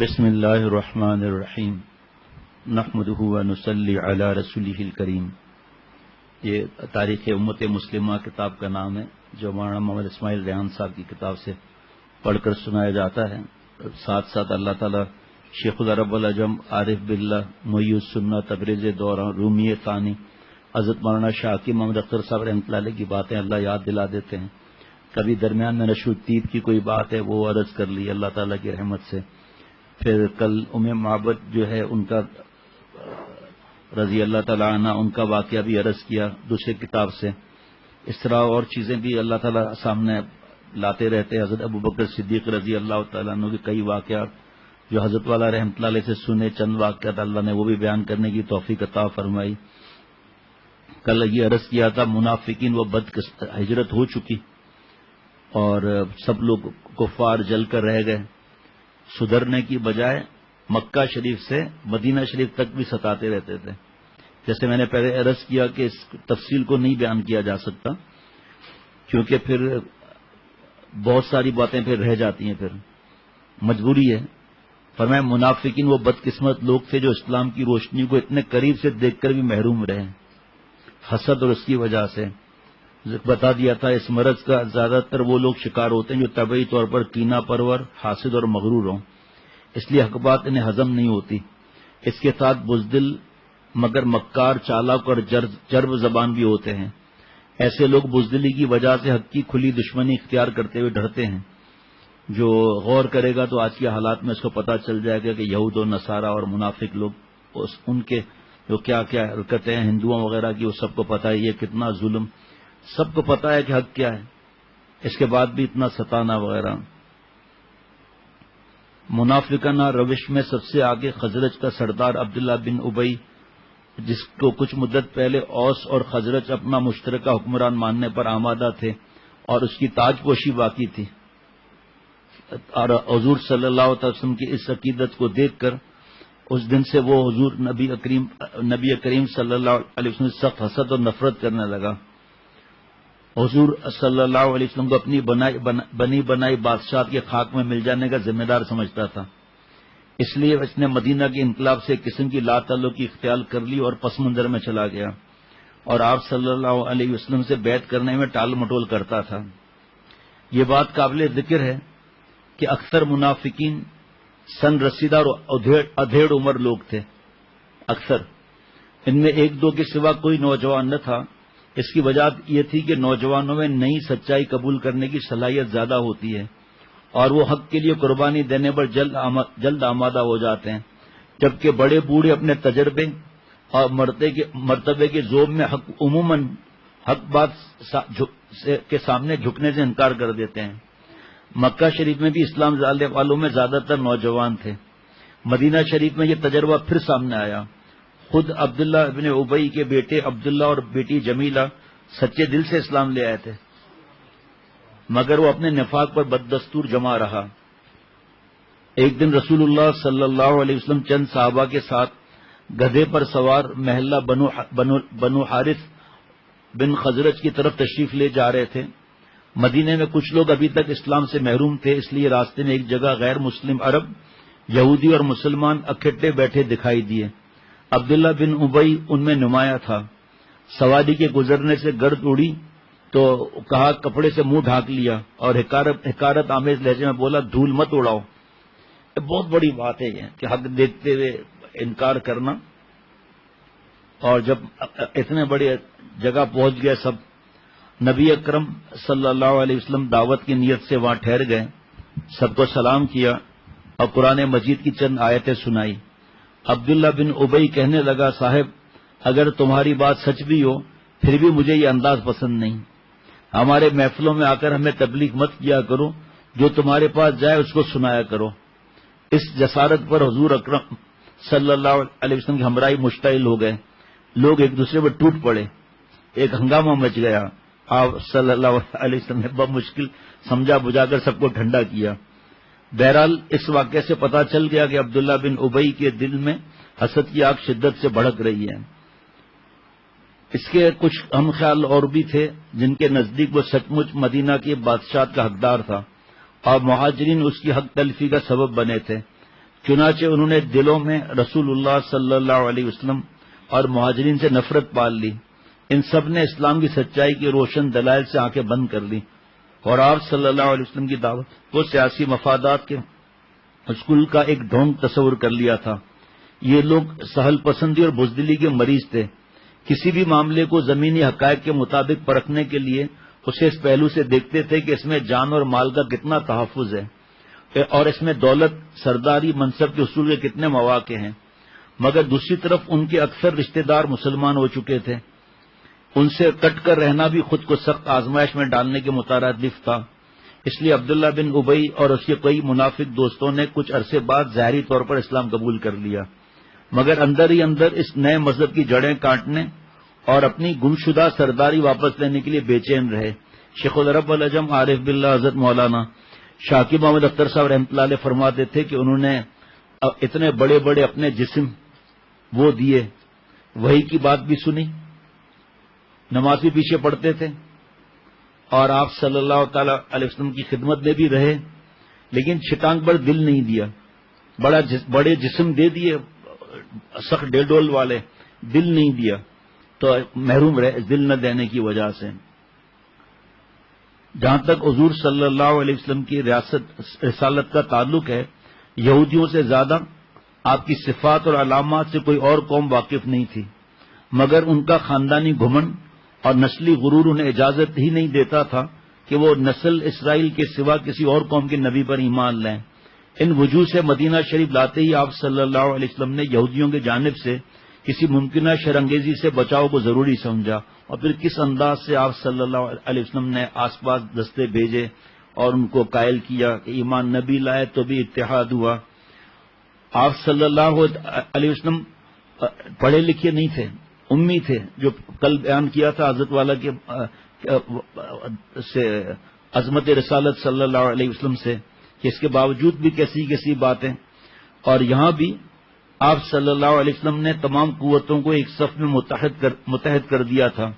بسم اللہ الرحمن الرحیم نحمدہ ونصلی علی رسولہ الکریم۔ یہ تاریخ امت مسلمہ کتاب کا نام ہے، جو مولانا محمد اسماعیل ریحان صاحب کی کتاب سے پڑھ کر سنایا جاتا ہے۔ ساتھ ساتھ اللہ تعالیٰ شیخ العرب العجم عارف باللہ محی السنہ تبریز دوران رومی ثانی حضرت مولانا شاہ حکیم محمد اختر صاحب رحمۃ اللہ علیہ کی باتیں اللہ یاد دلا دیتے ہیں۔ کبھی درمیان میں نشر الطیب کی کوئی بات ہے وہ عرض کر لی اللہ تعالیٰ کی رحمت سے۔ پھر کل معبد جو ہے ان کا رضی اللہ تعالیٰ عنہ ان کا واقعہ بھی عرض کیا دوسری کتاب سے۔ اس طرح اور چیزیں بھی اللہ تعالیٰ سامنے لاتے رہتے ہیں۔ حضرت ابوبکر صدیق رضی اللہ تعالیٰ عنہ کے کئی واقعات جو حضرت والا رحمۃ اللہ علیہ سے سنے، چند واقعات اللہ نے وہ بھی بیان کرنے کی توفیق عطا فرمائی۔ کل یہ عرض کیا تھا منافقین و بد ہجرت ہو چکی اور سب لوگ کفار جل کر رہ گئے، سدھرنے کی بجائے مکہ شریف سے مدینہ شریف تک بھی ستاتے رہتے تھے۔ جیسے میں نے پہلے عرض کیا کہ اس تفصیل کو نہیں بیان کیا جا سکتا کیونکہ پھر بہت ساری باتیں پھر رہ جاتی ہیں، پھر مجبوری ہے۔ فرمایا منافقین وہ بدقسمت لوگ تھے جو اسلام کی روشنی کو اتنے قریب سے دیکھ کر بھی محروم رہے، حسد اور اس کی وجہ سے بتا دیا تھا اس مرض کا زیادہ تر وہ لوگ شکار ہوتے ہیں جو طبعی طور پر کینہ پرور، حاسد اور مغرور ہوں، اس لیے حق بات انہیں ہضم نہیں ہوتی۔ اس کے ساتھ بزدل مگر مکار، چالاک اور جرب زبان بھی ہوتے ہیں۔ ایسے لوگ بزدلی کی وجہ سے حق کی کھلی دشمنی اختیار کرتے ہوئے ڈرتے ہیں۔ جو غور کرے گا تو آج کے حالات میں اس کو پتہ چل جائے گا کہ یہود و نصارہ اور منافق لوگ ان کے جو کیا کیا حرکتیں ہیں ہندوؤں وغیرہ کی، وہ سب کو پتہ ہے یہ کتنا ظلم، سب کو پتہ ہے کہ حق کیا ہے، اس کے بعد بھی اتنا ستانا وغیرہ۔ منافقانہ روش میں سب سے آگے خزرج کا سردار عبداللہ بن ابی، جس کو کچھ مدت پہلے اوس اور خزرج اپنا مشترکہ حکمران ماننے پر آمادہ تھے اور اس کی تاج پوشی باقی تھی، اور حضور صلی اللہ علیہ وسلم کی اس عقیدت کو دیکھ کر اس دن سے وہ حضور نبی کریم صلی اللہ علیہ وسلم سے سخت حسد اور نفرت کرنے لگا۔ حضور صلی اللہ علیہ وسلم کو اپنی بنی بنائی بادشاہت کے خاک میں مل جانے کا ذمہ دار سمجھتا تھا، اس لیے اس نے مدینہ کے انقلاب سے قسم کی لا تعلقی اختیار کر لی اور پس منظر میں چلا گیا اور آپ صلی اللہ علیہ وسلم سے بیعت کرنے میں ٹال مٹول کرتا تھا۔ یہ بات قابل ذکر ہے کہ اکثر منافقین سن رسیدہ اور ادھیڑ عمر لوگ تھے، اکثر ان میں ایک دو کے سوا کوئی نوجوان نہ تھا۔ اس کی وجہ یہ تھی کہ نوجوانوں میں نئی سچائی قبول کرنے کی صلاحیت زیادہ ہوتی ہے اور وہ حق کے لیے قربانی دینے پر جلد آمادہ ہو جاتے ہیں، جبکہ بڑے بوڑھے اپنے تجربے اور مرتبے کے ذوب میں عموماً حق بات کے سامنے جھکنے سے انکار کر دیتے ہیں۔ مکہ شریف میں بھی اسلام لانے والوں میں زیادہ تر نوجوان تھے، مدینہ شریف میں یہ تجربہ پھر سامنے آیا۔ خود عبداللہ ابن ابی کے بیٹے عبداللہ اور بیٹی جمیلہ سچے دل سے اسلام لے آئے تھے، مگر وہ اپنے نفاق پر بددستور جمع رہا۔ ایک دن رسول اللہ صلی اللہ علیہ وسلم چند صحابہ کے ساتھ گدھے پر سوار محلہ بنو حارث بن خزرج کی طرف تشریف لے جا رہے تھے۔ مدینے میں کچھ لوگ ابھی تک اسلام سے محروم تھے، اس لیے راستے میں ایک جگہ غیر مسلم عرب، یہودی اور مسلمان اکٹھے بیٹھے دکھائی دیے۔ عبداللہ بن ابی ان میں نمایاں تھا۔ سواری کے گزرنے سے گرد اڑی تو کہا کپڑے سے منہ ڈھانک لیا اور حکارت آمیز لہجے میں بولا دھول مت اڑاؤ۔ یہ بہت بڑی بات ہے یہ کہ حق دیکھتے ہوئے انکار کرنا، اور جب اتنے بڑے جگہ پہنچ گئے سب، نبی اکرم صلی اللہ علیہ وسلم دعوت کی نیت سے وہاں ٹھہر گئے، سب کو سلام کیا اور قرآن مجید کی چند آیتیں سنائی۔ عبداللہ بن ابی کہنے لگا صاحب اگر تمہاری بات سچ بھی ہو پھر بھی مجھے یہ انداز پسند نہیں، ہمارے محفلوں میں آ کر ہمیں تبلیغ مت کیا کرو، جو تمہارے پاس جائے اس کو سنایا کرو۔ اس جسارت پر حضور اکرم صلی اللہ علیہ وسلم کی ہمراہی مشتعل ہو گئے، لوگ ایک دوسرے پر ٹوٹ پڑے، ایک ہنگامہ مچ گیا۔ آپ صلی اللہ علیہ وسلم نے بمشکل سمجھا بجھا کر سب کو ٹھنڈا کیا۔ بہرحال اس واقعے سے پتہ چل گیا کہ عبداللہ بن ابی کے دل میں حسد کی آگ شدت سے بھڑک رہی ہے۔ اس کے کچھ ہم خیال اور بھی تھے جن کے نزدیک وہ سچ مچ مدینہ کی بادشاہت کا حقدار تھا اور مہاجرین اس کی حق تلفی کا سبب بنے تھے، چنانچہ انہوں نے دلوں میں رسول اللہ صلی اللہ علیہ وسلم اور مہاجرین سے نفرت پال لی. ان سب نے اسلام کی سچائی کی روشن دلائل سے آنکھیں بند کر لی اور آپ صلی اللہ علیہ وسلم کی دعوت کو سیاسی مفادات کے اسکول کا ایک ڈھونگ تصور کر لیا تھا. یہ لوگ سہل پسندی اور بزدلی کے مریض تھے. کسی بھی معاملے کو زمینی حقائق کے مطابق پرکھنے کے لیے اسے اس پہلو سے دیکھتے تھے کہ اس میں جان اور مال کا کتنا تحفظ ہے اور اس میں دولت، سرداری، منصب کے حصول کے کتنے مواقع ہیں. مگر دوسری طرف ان کے اکثر رشتہ دار مسلمان ہو چکے تھے. ان سے کٹ کر رہنا بھی خود کو سخت آزمائش میں ڈالنے کے مترادف تھا. اس لیے عبداللہ بن ابی اور اس کے کئی منافق دوستوں نے کچھ عرصے بعد ظاہری طور پر اسلام قبول کر لیا، مگر اندر ہی اندر اس نئے مذہب کی جڑیں کاٹنے اور اپنی گمشدہ سرداری واپس لینے کے لیے بے چین رہے. شیخ العرب العجم عارف باللہ حضرت مولانا شاکر محمد اختر صاحب رحمۃ اللہ علیہ فرماتے تھے کہ انہوں نے اتنے بڑے بڑے اپنے جسم وہ دیے، وہی کی بات بھی سنی، نماز بھی پیچھے پڑھتے تھے اور آپ صلی اللہ تعالی علیہ وسلم کی خدمت میں بھی رہے، لیکن چھٹانگ پر دل نہیں دیا. بڑے جسم دے دیے سخت ڈیڈول والے، دل نہیں دیا تو محروم رہے دل نہ دینے کی وجہ سے. جہاں تک حضور صلی اللہ علیہ وسلم کی رسالت کا تعلق ہے، یہودیوں سے زیادہ آپ کی صفات اور علامات سے کوئی اور قوم واقف نہیں تھی، مگر ان کا خاندانی گھمنڈ اور نسلی غرور انہیں اجازت ہی نہیں دیتا تھا کہ وہ نسل اسرائیل کے سوا کسی اور قوم کے نبی پر ایمان لیں. ان وجوہ سے مدینہ شریف لاتے ہی آپ صلی اللہ علیہ وسلم نے یہودیوں کی جانب سے کسی ممکنہ شرانگیزی سے بچاؤ کو ضروری سمجھا، اور پھر کس انداز سے آپ صلی اللہ علیہ وسلم نے آس پاس دستے بھیجے اور ان کو قائل کیا کہ ایمان نبی لائے تو بھی اتحاد ہوا. آپ صلی اللہ علیہ وسلم پڑھے لکھے نہیں تھے، امی تھے، جو کل بیان کیا تھا حضرت والا کے سے عظمت رسالت صلی اللہ علیہ وسلم سے، کہ اس کے باوجود بھی کیسی کیسی باتیں. اور یہاں بھی آپ صلی اللہ علیہ وسلم نے تمام قوتوں کو ایک صف میں متحد کر دیا تھا،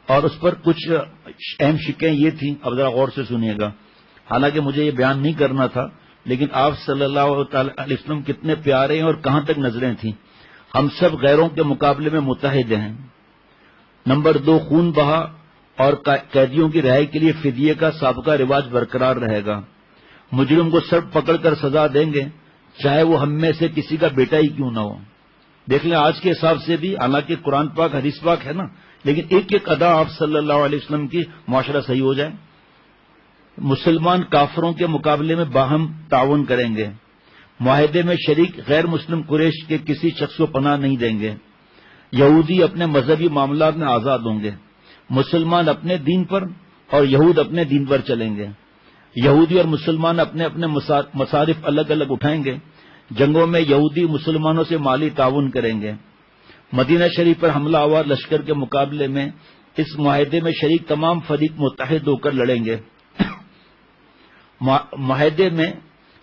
اور اس پر کچھ اہم شکیں یہ تھیں، اب ذرا غور سے سنیے گا. حالانکہ مجھے یہ بیان نہیں کرنا تھا، لیکن آپ صلی اللہ علیہ وسلم کتنے پیارے ہیں اور کہاں تک نظریں تھیں. ہم سب غیروں کے مقابلے میں متحد ہیں. نمبر 2، خون بہا اور قیدیوں کی رہائی کے لیے فدیے کا سابقہ رواج برقرار رہے گا. مجرم کو سر پکڑ کر سزا دیں گے، چاہے وہ ہم میں سے کسی کا بیٹا ہی کیوں نہ ہو. دیکھ لیں آج کے حساب سے بھی، حالانکہ قرآن پاک حدیث پاک ہے نا، لیکن ایک ایک ادا آپ صلی اللہ علیہ وسلم کی معاشرہ صحیح ہو جائے. مسلمان کافروں کے مقابلے میں باہم تعاون کریں گے. معاہدے میں شریک غیر مسلم قریش کے کسی شخص کو پناہ نہیں دیں گے. یہودی اپنے مذہبی معاملات میں آزاد ہوں گے. مسلمان اپنے دین پر اور یہود اپنے دین پر چلیں گے. یہودی اور مسلمان اپنے اپنے مصارف الگ الگ اٹھائیں گے. جنگوں میں یہودی مسلمانوں سے مالی تعاون کریں گے. مدینہ شریف پر حملہ آور لشکر کے مقابلے میں اس معاہدے میں شریک تمام فریق متحد ہو کر لڑیں گے. معاہدے میں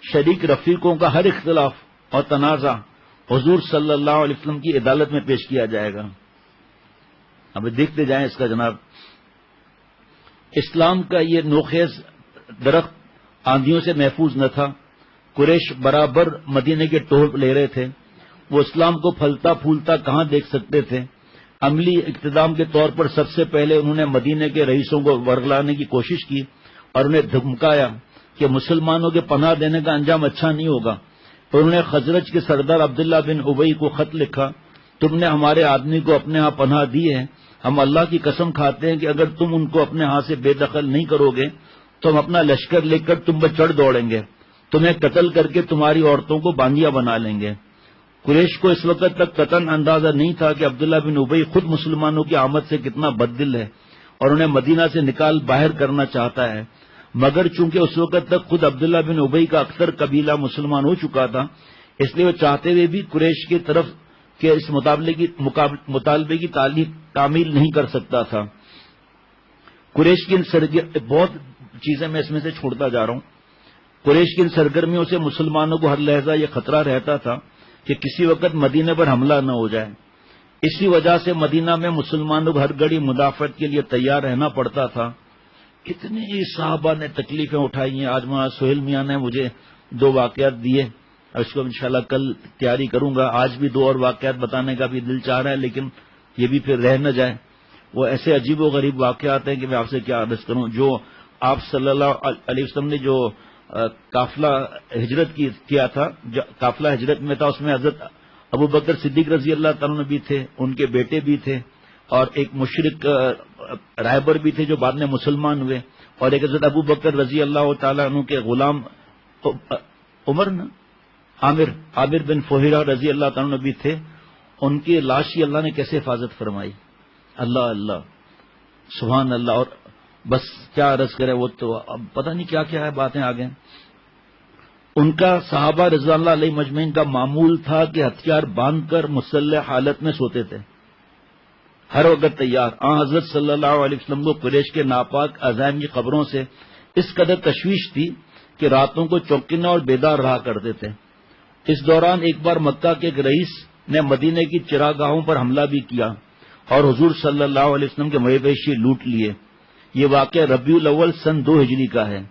شریک رفیقوں کا ہر اختلاف اور تنازع حضور صلی اللہ علیہ وسلم کی عدالت میں پیش کیا جائے گا. اب دیکھتے جائیں اس کا جناب. اسلام کا یہ نوخیز درخت آندھیوں سے محفوظ نہ تھا. قریش برابر مدینے کے ٹہل لے رہے تھے. وہ اسلام کو پھلتا پھولتا کہاں دیکھ سکتے تھے. عملی اقتدام کے طور پر سب سے پہلے انہوں نے مدینے کے رئیسوں کو ورگلانے کی کوشش کی اور انہیں دھمکایا کہ مسلمانوں کے پناہ دینے کا انجام اچھا نہیں ہوگا. انہوں نے خزرج کے سردار عبداللہ بن ابی کو خط لکھا، تم نے ہمارے آدمی کو اپنے ہاں پناہ دی ہے. ہم اللہ کی قسم کھاتے ہیں کہ اگر تم ان کو اپنے ہاں سے بے دخل نہیں کرو گے تو ہم اپنا لشکر لے کر تم پر چڑھ دوڑیں گے، تمہیں قتل کر کے تمہاری عورتوں کو باندیا بنا لیں گے. قریش کو اس وقت تک قطعاً اندازہ نہیں تھا کہ عبداللہ بن ابی خود مسلمانوں کی آمد سے کتنا بددل ہے اور انہیں مدینہ سے نکال باہر کرنا چاہتا ہے. مگر چونکہ اس وقت تک خود عبداللہ بن ابی کا اکثر قبیلہ مسلمان ہو چکا تھا، اس لیے وہ چاہتے ہوئے بھی قریش کی طرف کے اس مطالبے کی تعمیل نہیں کر سکتا تھا. قریش کی بہت چیزیں میں اس میں سے چھوڑتا جا رہا ہوں. قریش کی ان سرگرمیوں سے مسلمانوں کو ہر لہجہ یہ خطرہ رہتا تھا کہ کسی وقت مدینے پر حملہ نہ ہو جائے. اسی وجہ سے مدینہ میں مسلمانوں کو ہر گھڑی مدافعت کے لیے تیار رہنا پڑتا تھا. کتنے صحابہ نے تکلیفیں اٹھائی ہیں. آج مولانا سہیل میاں نے مجھے 2 واقعات دیے اور اس کو انشاءاللہ کل تیاری کروں گا. آج بھی 2 اور واقعات بتانے کا بھی دل چاہ رہا ہے، لیکن یہ بھی پھر رہ نہ جائے. وہ ایسے عجیب و غریب واقعات ہیں کہ میں آپ سے کیا عرض کروں. جو آپ صلی اللہ علیہ وسلم نے جو قافلہ ہجرت کیا تھا، جو قافلہ ہجرت میں تھا، اس میں حضرت ابو بکر صدیق رضی اللہ تعالیٰ عنہ بھی تھے، ان کے بیٹے بھی تھے، اور ایک مشرک رہبر بھی تھے جو بعد میں مسلمان ہوئے، اور ایک حضرت ابو بکر رضی اللہ تعالیٰ عنہ کے غلام عامر بن فہیرہ رضی اللہ تعالیٰ عنہ بھی تھے. ان کی لاش کی اللہ نے کیسے حفاظت فرمائی. اللہ اللہ سبحان اللہ. اور بس کیا عرض کرے، وہ تو اب پتہ نہیں کیا کیا ہے باتیں آگے. ان کا صحابہ رضوان اللہ علیہ مجمعین کا معمول تھا کہ ہتھیار باندھ کر مسلح حالت میں سوتے تھے، ہر وقت تیار. حضرت صلی اللہ علیہ وسلم کو قریش کے ناپاک عزائم کی خبروں سے اس قدر تشویش تھی کہ راتوں کو چوکنا اور بیدار رہا کرتے تھے. اس دوران ایک بار مکہ کے ایک رئیس نے مدینے کی چراگاہوں پر حملہ بھی کیا اور حضور صلی اللہ علیہ وسلم کے مویشی لوٹ لیے. یہ واقعہ ربیع الاول سن 2 ہجری کا ہے.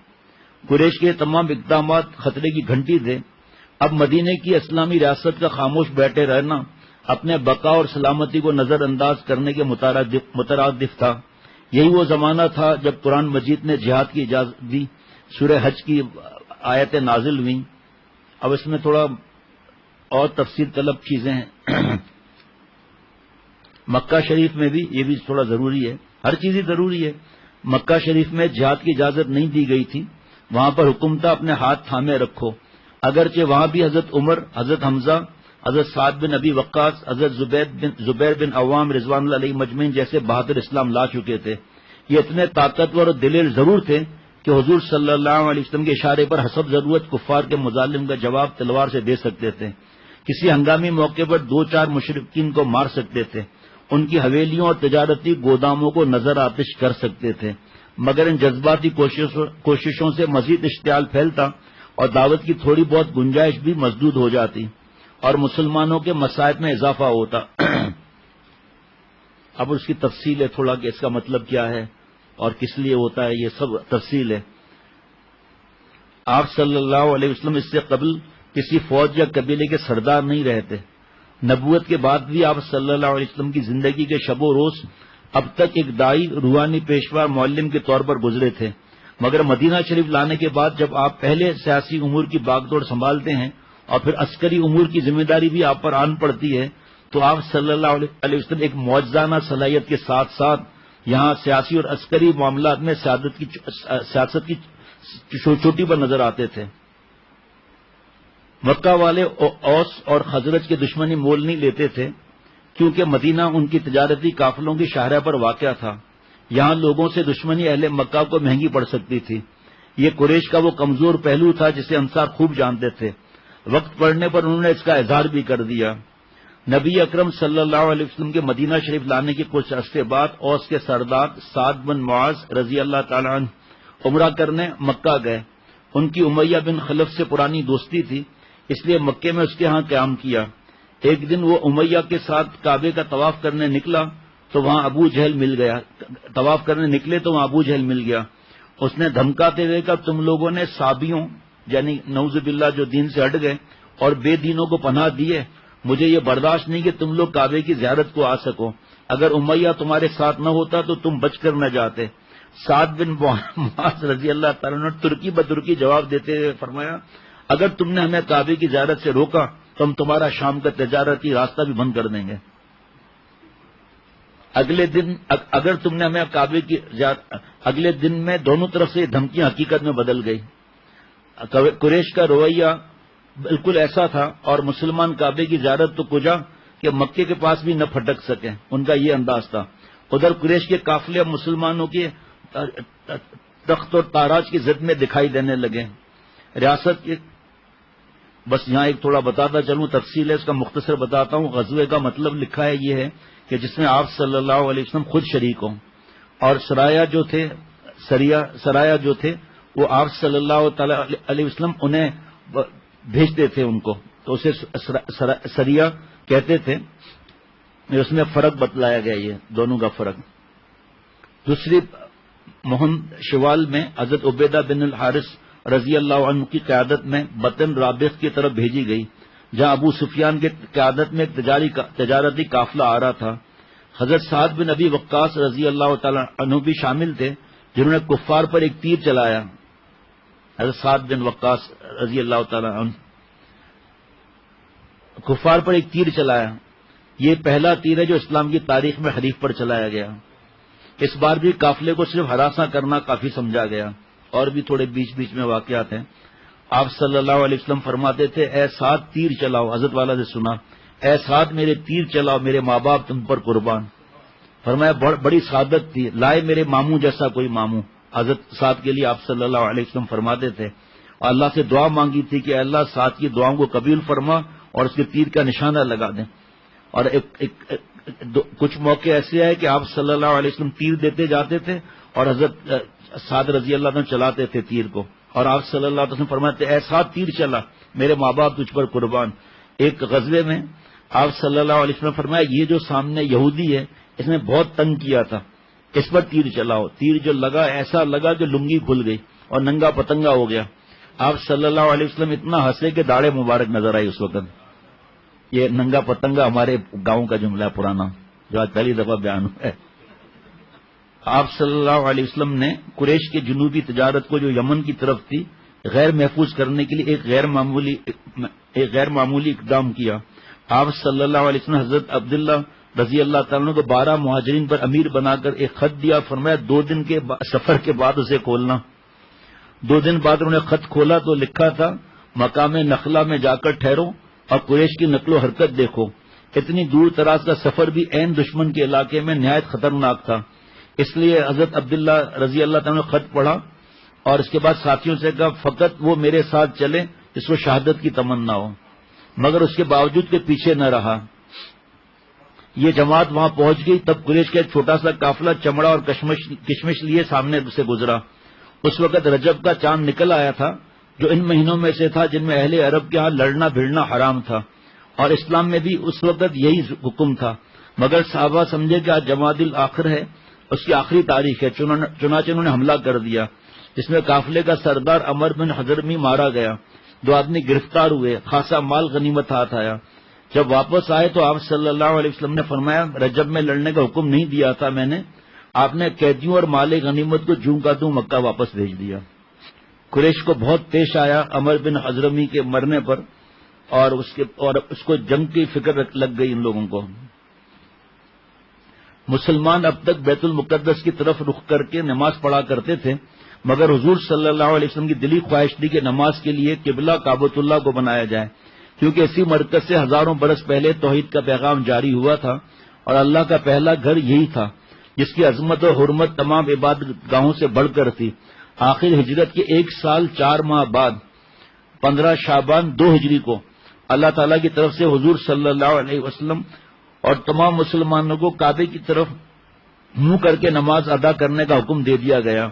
قریش کے تمام اقدامات خطرے کی گھنٹی تھے. اب مدینے کی اسلامی ریاست کا خاموش بیٹھے رہنا اپنے بقا اور سلامتی کو نظر انداز کرنے کے مترادف تھا. یہی وہ زمانہ تھا جب قرآن مجید نے جہاد کی اجازت دی. سورہ حج کی آیتیں نازل ہوئیں. اب اس میں تھوڑا اور تفصیل طلب چیزیں ہیں. مکہ شریف میں بھی یہ بھی تھوڑا ضروری ہے، ہر چیز ہی ضروری ہے. مکہ شریف میں جہاد کی اجازت نہیں دی گئی تھی. وہاں پر حکم تھا اپنے ہاتھ تھامے رکھو. اگرچہ وہاں بھی حضرت عمر، حضرت حمزہ، حضرت سعد بن ابی وقاص، حضرت زبیر بن عوام رضوان اللہ علیہ مجمعین جیسے بہادر اسلام لا چکے تھے. یہ اتنے طاقتور اور دلیر ضرور تھے کہ حضور صلی اللہ علیہ وسلم کے اشارے پر حسب ضرورت کفار کے مظالم کا جواب تلوار سے دے سکتے تھے. کسی ہنگامی موقع پر 2-4 مشرکین کو مار سکتے تھے. ان کی حویلیوں اور تجارتی گوداموں کو نظر آتش کر سکتے تھے. مگر ان جذباتی کوششوں سے مزید اشتعال پھیلتا اور دعوت کی تھوڑی بہت گنجائش بھی مسدود ہو جاتی اور مسلمانوں کے مصائب میں اضافہ ہوتا. اب اس کی تفصیل ہے تھوڑا کہ اس کا مطلب کیا ہے اور کس لیے ہوتا ہے، یہ سب تفصیل ہے. آپ صلی اللہ علیہ وسلم اس سے قبل کسی فوج یا قبیلے کے سردار نہیں رہتے. نبوت کے بعد بھی آپ صلی اللہ علیہ وسلم کی زندگی کے شب و روز اب تک ایک دائی، روحانی پیشوا، معلم کے طور پر گزرے تھے. مگر مدینہ شریف لانے کے بعد جب آپ پہلے سیاسی امور کی باغ دوڑ سنبھالتے ہیں اور پھر عسکری امور کی ذمہ داری بھی آپ پر آن پڑتی ہے، تو آپ صلی اللہ علیہ وسلم ایک معجزانہ صلاحیت کے ساتھ ساتھ یہاں سیاسی اور عسکری معاملات میں سیاست کی چوٹی پر نظر آتے تھے. مکہ والے اوس اور خزرج کے دشمنی مول نہیں لیتے تھے کیونکہ مدینہ ان کی تجارتی قافلوں کی شاہراہ پر واقع تھا. یہاں لوگوں سے دشمنی اہل مکہ کو مہنگی پڑ سکتی تھی. یہ قریش کا وہ کمزور پہلو تھا جسے انصار خوب جانتے تھے. وقت پڑنے پر انہوں نے اس کا اظہار بھی کر دیا. نبی اکرم صلی اللہ علیہ وسلم کے مدینہ شریف لانے کے کچھ عرصے بعد اوس کے سردار سعد بن معاذ رضی اللہ تعالی عنہ عمرہ کرنے مکہ گئے. ان کی امیہ بن خلف سے پرانی دوستی تھی، اس لیے مکے میں اس کے ہاں قیام کیا. ایک دن وہ امیہ کے ساتھ کعبے کا طواف کرنے نکلا تو وہاں ابو جہل مل گیا. طواف کرنے نکلے تو وہاں ابو جہل مل گیا. اس نے دھمکاتے ہوئے کہا تم لوگوں نے صابیوں یعنی نعوذ باللہ جو دین سے ہٹ گئے اور بے دینوں کو پناہ دیے، مجھے یہ برداشت نہیں کہ تم لوگ کعبے کی زیارت کو آ سکو. اگر امیہ تمہارے ساتھ نہ ہوتا تو تم بچ کر نہ جاتے. سعد بن معاذ رضی اللہ تعالیٰ نے ترکی بترکی جواب دیتے ہوئے فرمایا اگر تم نے ہمیں کعبے کی زیارت سے روکا تو ہم تمہارا شام کا تجارتی راستہ بھی بند کر دیں گے. اگلے دن اگر تم نے ہمیں کعبے کی اگلے دن میں دونوں طرف سے دھمکیاں حقیقت میں بدل گئی. قریش کا رویہ بالکل ایسا تھا اور مسلمان کعبے کی زیارت تو کجا کہ مکے کے پاس بھی نہ پھٹک سکے، ان کا یہ انداز تھا. ادھر قریش کے قافلے مسلمانوں کے تخت اور تاراج کی زد میں دکھائی دینے لگے. ریاست کے بس یہاں ایک تھوڑا بتاتا چلوں، تفصیل ہے اس کا مختصر بتاتا ہوں. غزوے کا مطلب لکھا ہے یہ ہے کہ جس میں آپ صلی اللہ علیہ وسلم خود شریک ہوں اور سرایا جو تھے وہ آپ صلی اللہ تعالی علیہ وسلم انہیں بھیجتے تھے ان کو، تو اسے سریا کہتے تھے. اس میں فرق بتلایا گیا یہ دونوں کا فرق. دوسری مہم شوال میں حضرت عبیدہ بن الحارث رضی اللہ عنہ کی قیادت میں بطن رابغ کی طرف بھیجی گئی، جہاں ابو سفیان کی قیادت میں ایک تجارتی قافلہ آ رہا تھا۔ حضرت سعد بن ابی وقاص رضی اللہ تعالی عنہ بھی شامل تھے، جنہوں نے کفار پر ایک تیر چلایا۔ حضرت سعد بن وقاص رضی اللہ تعالی عنہ کفار پر ایک تیر چلایا۔ یہ پہلا تیر ہے جو اسلام کی تاریخ میں حریف پر چلایا گیا۔ اس بار بھی قافلے کو صرف ہراساں کرنا کافی سمجھا گیا، اور بھی تھوڑے بیچ بیچ میں واقعات ہیں۔ آپ صلی اللہ علیہ وسلم فرماتے تھے، اے سعد تیر چلاؤ۔ حضرت والا سے سنا، اے سعد میرے تیر چلاؤ، میرے ماں باپ تم پر قربان۔ فرمایا بڑی سعادت تھی، لائے میرے ماموں جیسا کوئی ماموں۔ حضرت سعد کے لیے آپ صلی اللہ علیہ وسلم فرماتے تھے، اور اللہ سے دعا مانگی تھی کہ اللہ سعد کی دعاؤں کو قبول فرما اور اس کے تیر کا نشانہ لگا دیں۔ اور کچھ موقع ایسے آئے کہ آپ صلی اللہ علیہ وسلم تیر دیتے جاتے تھے اور حضرت سعد رضی اللہ عنہ چلاتے تھے تیر کو، اور آپ صلی اللہ علیہ وسلم فرماتے اے سعد تیر چلا، میرے ماں باپ تجھ پر قربان۔ ایک غزوے میں آپ صلی اللہ علیہ وسلم فرمایا، یہ جو سامنے یہودی ہے اس نے بہت تنگ کیا تھا، اس پر تیر چلاؤ۔ تیر جو لگا ایسا لگا کہ لنگی کھل گئی اور ننگا پتنگا ہو گیا۔ آپ صلی اللہ علیہ وسلم اتنا ہنسے کہ داڑھیں مبارک نظر آئی اس وقت۔ یہ ننگا پتنگا ہمارے گاؤں کا جملہ پرانا جو آج پہلی دفعہ بیان ہوا ہے۔ آپ صلی اللہ علیہ وسلم نے قریش کے جنوبی تجارت کو جو یمن کی طرف تھی غیر محفوظ کرنے کے لیے ایک غیر معمولی اقدام کیا۔ آپ صلی اللہ علیہ وسلم حضرت عبداللہ رضی اللہ تعالیٰ کو 12 مہاجرین پر امیر بنا کر ایک خط دیا، فرمایا 2 دن کے سفر کے بعد اسے کھولنا۔ 2 دن بعد انہوں نے خط کھولا تو لکھا تھا، مقام نخلا میں جا کر ٹھہرو اور قریش کی نقل و حرکت دیکھو۔ اتنی دور دراز کا سفر بھی عین دشمن کے علاقے میں نہایت خطرناک تھا، اس لیے حضرت عبداللہ رضی اللہ تعالیٰ نے خط پڑھا اور اس کے بعد ساتھیوں سے کہا فقط وہ میرے ساتھ چلے جس کو شہادت کی تمنا ہو، مگر اس کے باوجود کے پیچھے نہ رہا۔ یہ جماعت وہاں پہنچ گئی، تب قریش کا ایک چھوٹا سا قافلہ چمڑا اور کشمش لیے سامنے سے گزرا۔ اس وقت رجب کا چاند نکل آیا تھا، جو ان مہینوں میں سے تھا جن میں اہل عرب کے ہاں لڑنا بھیڑنا حرام تھا، اور اسلام میں بھی اس وقت یہی حکم تھا، مگر صحابہ سمجھے کہ آج جمادی الاخر ہے، اس کی آخری تاریخ ہے، چنانچہ انہوں نے حملہ کر دیا، جس میں قافلے کا سردار عمر بن حضرمی مارا گیا، 2 آدمی گرفتار ہوئے، خاصا مال غنیمت ہاتھ آیا۔ جب واپس آئے تو آپ صلی اللہ علیہ وسلم نے فرمایا رجب میں لڑنے کا حکم نہیں دیا تھا میں نے، آپ نے قیدیوں اور مال غنیمت کو جوں کا توں مکہ واپس بھیج دیا۔ قریش کو بہت پیش آیا عمر بن حضرمی کے مرنے پر، اور اس کو جنگ کی فکر لگ گئی ان لوگوں کو۔ مسلمان اب تک بیت المقدس کی طرف رخ کر کے نماز پڑھا کرتے تھے، مگر حضور صلی اللہ علیہ وسلم کی دلی خواہش تھی کہ نماز کے لیے قبلہ کعبۃ اللہ کو بنایا جائے، کیونکہ اسی مرکز سے ہزاروں برس پہلے توحید کا پیغام جاری ہوا تھا، اور اللہ کا پہلا گھر یہی تھا جس کی عظمت و حرمت تمام عبادت گاہوں سے بڑھ کر تھی۔ آخر ہجرت کے 1 سال 4 ماہ بعد 15 شعبان 2 ہجری کو اللہ تعالیٰ کی طرف سے حضور صلی اللہ علیہ وسلم اور تمام مسلمانوں کو کعبے کی طرف منہ کر کے نماز ادا کرنے کا حکم دے دیا گیا۔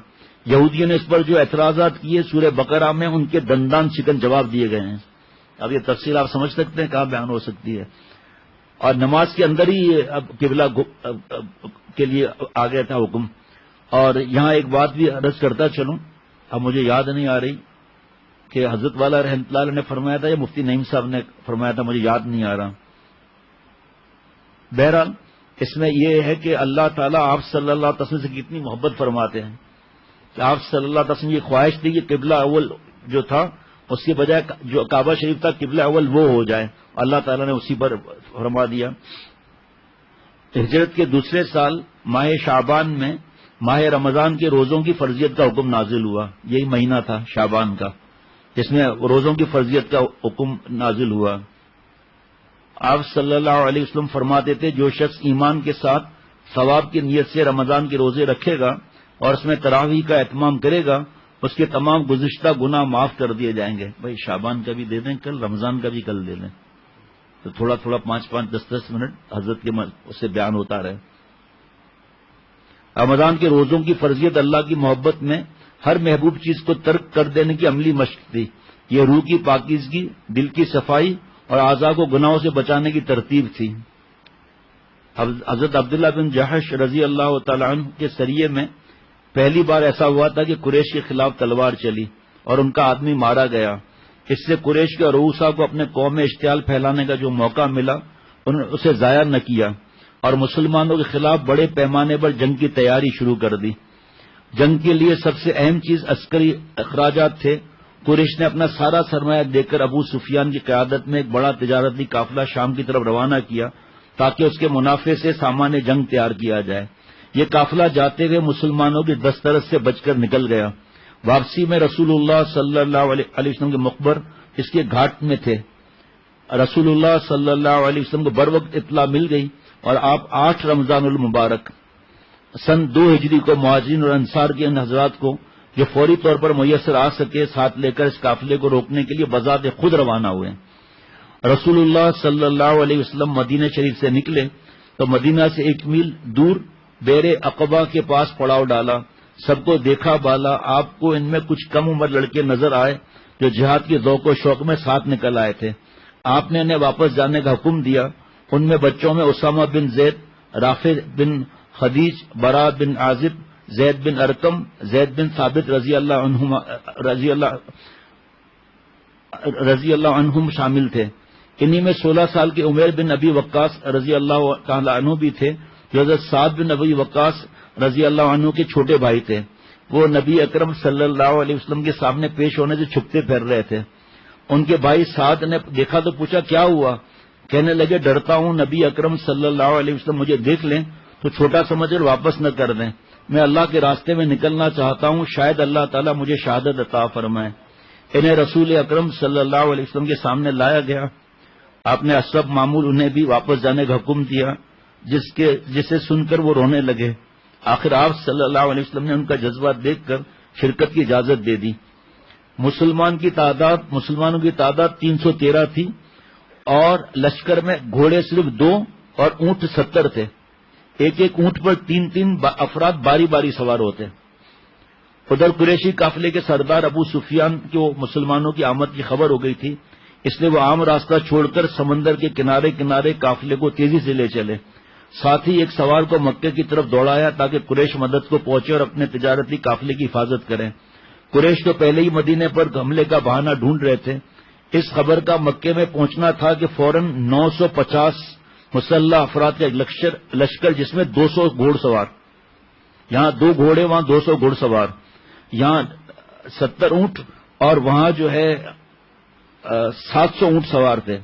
یہودیوں نے اس پر جو اعتراضات کیے سورہ بقرہ میں ان کے دندان شکن جواب دیے گئے ہیں۔ اب یہ تفصیل آپ سمجھ سکتے ہیں کہاں بیان ہو سکتی ہے، اور نماز کے اندر ہی اب قبلہ کے لیے آ گیا تھا حکم۔ اور یہاں ایک بات بھی عرض کرتا چلوں، اب مجھے یاد نہیں آ رہی کہ حضرت والا رحمۃ اللہ علیہ نے فرمایا تھا یا مفتی نعیم صاحب نے فرمایا تھا، مجھے یاد نہیں آ رہا۔ بہرحال اس میں یہ ہے کہ اللہ تعالیٰ آپ صلی اللہ علیہ وسلم سے کتنی محبت فرماتے ہیں کہ آپ صلی اللہ علیہ وسلم کی خواہش تھی کہ قبلہ اول جو تھا اس کے بجائے جو کعبہ شریف تھا قبلہ اول وہ ہو جائے، اللہ تعالیٰ نے اسی پر فرما دیا۔ ہجرت کے دوسرے سال ماہ شعبان میں ماہ رمضان کے روزوں کی فرضیت کا حکم نازل ہوا، یہی مہینہ تھا شعبان کا جس میں روزوں کی فرضیت کا حکم نازل ہوا۔ آپ صلی اللہ علیہ وسلم فرماتے تھے جو شخص ایمان کے ساتھ ثواب کی نیت سے رمضان کے روزے رکھے گا اور اس میں تراویح کا اہتمام کرے گا، اس کے تمام گزشتہ گناہ معاف کر دیے جائیں گے۔ بھائی شعبان کا بھی دے دیں کل، رمضان کا بھی کل دے دیں، تو تھوڑا تھوڑا 5-5 10-10 منٹ حضرت کے اس سے بیان ہوتا رہے۔ رمضان کے روزوں کی فرضیت اللہ کی محبت میں ہر محبوب چیز کو ترک کر دینے کی عملی مشق تھی۔ یہ روح کی پاکیزگی، دل کی صفائی اور اعضاء کو گناہوں سے بچانے کی ترتیب تھی۔ حضرت عبداللہ بن جحش رضی اللہ تعالی عنہ کے سریے میں پہلی بار ایسا ہوا تھا کہ قریش کے خلاف تلوار چلی اور ان کا آدمی مارا گیا۔ اس سے قریش کے رؤسا کو اپنے قوم میں اشتعال پھیلانے کا جو موقع ملا انہوں نے اسے ضائع نہ کیا اور مسلمانوں کے خلاف بڑے پیمانے پر جنگ کی تیاری شروع کر دی۔ جنگ کے لیے سب سے اہم چیز عسکری اخراجات تھے۔ قریش نے اپنا سارا سرمایہ دے کر ابو سفیان کی قیادت میں ایک بڑا تجارتی قافلہ شام کی طرف روانہ کیا تاکہ اس کے منافع سے سامان جنگ تیار کیا جائے۔ یہ قافلہ جاتے ہوئے مسلمانوں کی دسترس سے بچ کر نکل گیا۔ واپسی میں رسول اللہ صلی اللہ علیہ وسلم کے مقبر اس کے گھاٹ میں تھے۔ رسول اللہ صلی اللہ علیہ وسلم کو بر وقت اطلاع مل گئی اور آپ 8 رمضان المبارک سن 2 ہجری کو مہاجرین اور انصار کے ان حضرات کو جو فوری طور پر میسر آ سکے ساتھ لے کر اس قافلے کو روکنے کے لیے بذات خود روانہ ہوئے۔ رسول اللہ صلی اللہ علیہ وسلم مدینہ شریف سے نکلے تو مدینہ سے 1 میل دور بیر عقبہ کے پاس پڑاؤ ڈالا۔ سب کو دیکھا بالا آپ کو ان میں کچھ کم عمر لڑکے نظر آئے جو جہاد کے ذوق و شوق میں ساتھ نکل آئے تھے۔ آپ نے انہیں واپس جانے کا حکم دیا۔ ان میں بچوں میں اسامہ بن زید، رافع بن خدیج، برا بن عازب، زید بن ارقم، زید بن ثابت رضی اللہ عنہم شامل تھے۔ انہی میں 16 سال کے عمیر بن ابی وقاص رضی اللہ تعالی عنہ بھی تھے جو حضرت سعد بن ابی وقاص رضی اللہ عنہ کے چھوٹے بھائی تھے۔ وہ نبی اکرم صلی اللہ علیہ وسلم کے سامنے پیش ہونے سے چھپتے پھر رہے تھے۔ ان کے بھائی سعد نے دیکھا تو پوچھا کیا ہوا؟ کہنے لگے ڈرتا ہوں نبی اکرم صلی اللہ علیہ وسلم مجھے دیکھ لیں تو چھوٹا سمجھ کر واپس نہ کر دیں۔ میں اللہ کے راستے میں نکلنا چاہتا ہوں، شاید اللہ تعالیٰ مجھے شہادت عطا فرمائے۔ انہیں رسول اکرم صلی اللہ علیہ وسلم کے سامنے لایا گیا۔ آپ نے اسباب معمول انہیں بھی واپس جانے کا حکم دیا جسے سن کر وہ رونے لگے۔ آخر آپ صلی اللہ علیہ وسلم نے ان کا جذبہ دیکھ کر شرکت کی اجازت دے دی۔ مسلمانوں کی تعداد 313 تھی اور لشکر میں گھوڑے صرف 2 اور اونٹ 70 تھے۔ ایک اونٹ پر 3 افراد باری باری سوار ہوتے۔ ادھر قریشی قافلے کے سردار ابو سفیان کو مسلمانوں کی آمد کی خبر ہو گئی تھی، اس لیے وہ عام راستہ چھوڑ کر سمندر کے کنارے کنارے قافلے کو تیزی سے لے چلے۔ ساتھ ہی ایک سوار کو مکے کی طرف دوڑایا تاکہ قریش مدد کو پہنچے اور اپنے تجارتی قافلے کی حفاظت کریں۔ قریش تو پہلے ہی مدینے پر حملے کا بہانہ ڈھونڈ رہے تھے۔ اس خبر کا مکے میں پہنچنا تھا کہ فوراً 950 مسلح افراد کا ایک لشکر جس میں 200 گھوڑ سوار، یہاں 2 گھوڑے وہاں 200 گھوڑ سوار، یہاں 70 اونٹ اور وہاں جو ہے 700 اونٹ سوار تھے،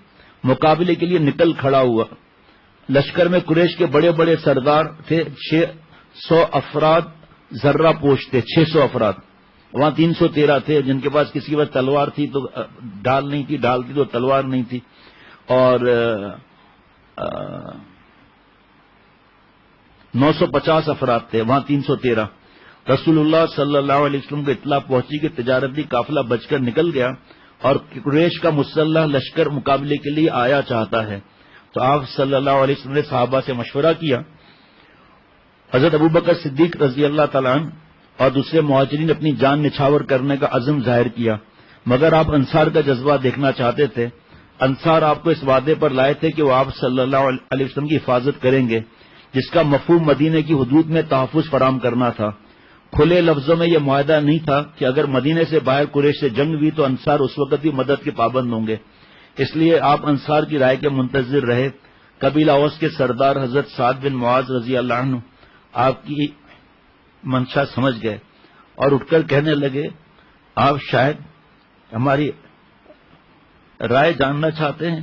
مقابلے کے لیے نکل کھڑا ہوا۔ لشکر میں قریش کے بڑے بڑے سردار تھے، 600 افراد ذرہ پوش تھے، 600 افراد، وہاں 313 تھے جن کے پاس کسی کے پاس تلوار تھی تو ڈال نہیں تھی، ڈال تھی تو تلوار نہیں تھی، اور 950 افراد تھے، وہاں 313۔ رسول اللہ صلی اللہ علیہ وسلم کو اطلاع پہنچی کہ تجارتی قافلہ بچ کر نکل گیا اور قریش کا مسلح لشکر مقابلے کے لیے آیا چاہتا ہے، تو آپ صلی اللہ علیہ وسلم نے صحابہ سے مشورہ کیا۔ حضرت ابوبکر صدیق رضی اللہ تعالیٰ عنہ اور دوسرے مہاجرین نے اپنی جان نچھاور کرنے کا عزم ظاہر کیا، مگر آپ انصار کا جذبہ دیکھنا چاہتے تھے۔ انصار آپ کو اس وعدے پر لائے تھے کہ وہ آپ صلی اللہ علیہ وسلم کی حفاظت کریں گے، جس کا مفہوم مدینے کی حدود میں تحفظ فراہم کرنا تھا۔ کھلے لفظوں میں یہ معاہدہ نہیں تھا کہ اگر مدینے سے باہر قریش سے جنگ ہوئی تو انصار اس وقت بھی مدد کے پابند ہوں گے، اس لیے آپ انصار کی رائے کے منتظر رہے۔ قبیلہ اوس کے سردار حضرت سعد بن معاذ رضی اللہ عنہ آپ کی منشا سمجھ گئے اور اٹھ کر کہنے لگے، آپ شاید ہماری رائے جاننا چاہتے ہیں؟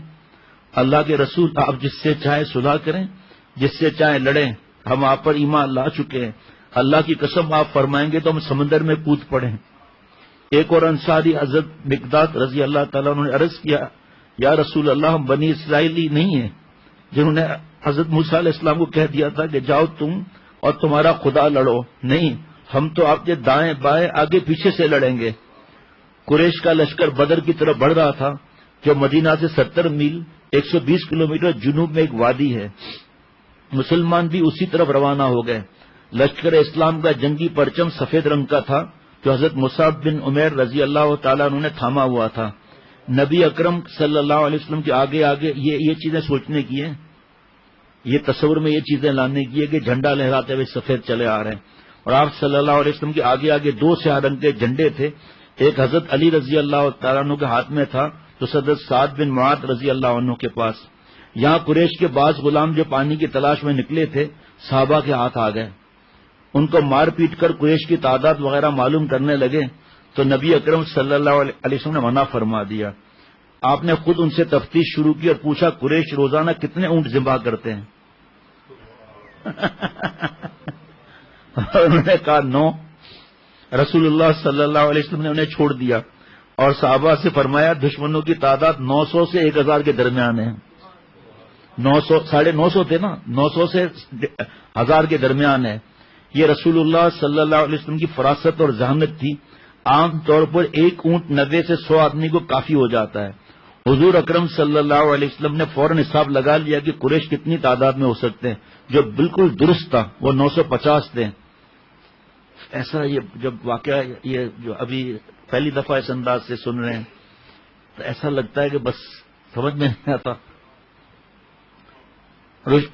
اللہ کے رسول، آپ جس سے چاہے صلح کریں، جس سے چاہے لڑیں، ہم آپ پر ایمان لا چکے ہیں، اللہ کی قسم آپ فرمائیں گے تو ہم سمندر میں کود پڑیں۔ ایک اور انصاری حضرت مقداد رضی اللہ تعالیٰ عنہ نے عرض کیا، یا رسول اللہ، ہم بنی اسرائیلی نہیں ہیں جنہوں نے حضرت موسیٰ علیہ السلام کو کہہ دیا تھا کہ جاؤ تم اور تمہارا خدا لڑو، نہیں، ہم تو آپ کے دائیں بائیں آگے پیچھے سے لڑیں گے۔ قریش کا لشکر بدر کی طرف بڑھ رہا تھا جو مدینہ سے 70 میل 120 کلومیٹر جنوب میں ایک وادی ہے۔ مسلمان بھی اسی طرف روانہ ہو گئے۔ لشکر اسلام کا جنگی پرچم سفید رنگ کا تھا جو حضرت مصعب بن عمیر رضی اللہ تعالیٰ عنہ نے تھاما ہوا تھا۔ نبی اکرم صلی اللہ علیہ وسلم کے آگے آگے یہ چیزیں سوچنے کی ہیں، یہ تصور میں یہ چیزیں لانے کی ہے کہ جھنڈا لہراتے ہوئے سفید چلے آ رہے ہیں، اور آپ صلی اللہ علیہ وسلم کے آگے آگے 2 سیاہ رنگ کے جھنڈے تھے، ایک حضرت علی رضی اللہ تعالیٰ عنہ کے ہاتھ میں تھا تو حضرت سعد بن معاذ رضی اللہ عنہ کے پاس. یہاں قریش کے بعض غلام جو پانی کی تلاش میں نکلے تھے صحابہ کے ہاتھ آ گئے. ان کو مار پیٹ کر قریش کی تعداد وغیرہ معلوم کرنے لگے تو نبی اکرم صلی اللہ علیہ وسلم نے منع فرما دیا. آپ نے خود ان سے تفتیش شروع کی اور پوچھا قریش روزانہ کتنے اونٹ ذبح کرتے ہیں؟ انہوں نے کہا 9. رسول اللہ صلی اللہ علیہ وسلم نے انہیں چھوڑ دیا اور صحابہ سے فرمایا دشمنوں کی تعداد 900 سے 1000 کے درمیان ہے. 900 950 تھے نا, 900 سے 1000 کے درمیان ہے. یہ رسول اللہ صلی اللہ علیہ وسلم کی فراست اور ذہانت تھی. عام طور پر ایک اونٹ 90 سے 100 آدمی کو کافی ہو جاتا ہے. حضور اکرم صلی اللہ علیہ وسلم نے فوراً حساب لگا لیا کہ قریش کتنی تعداد میں ہو سکتے ہیں. جو بالکل درست تھا وہ 950 تھے. ایسا یہ جب واقعہ یہ جو ابھی پہلی دفعہ اس انداز سے سن رہے ہیں تو ایسا لگتا ہے کہ بس سمجھ میں نہیں آتا.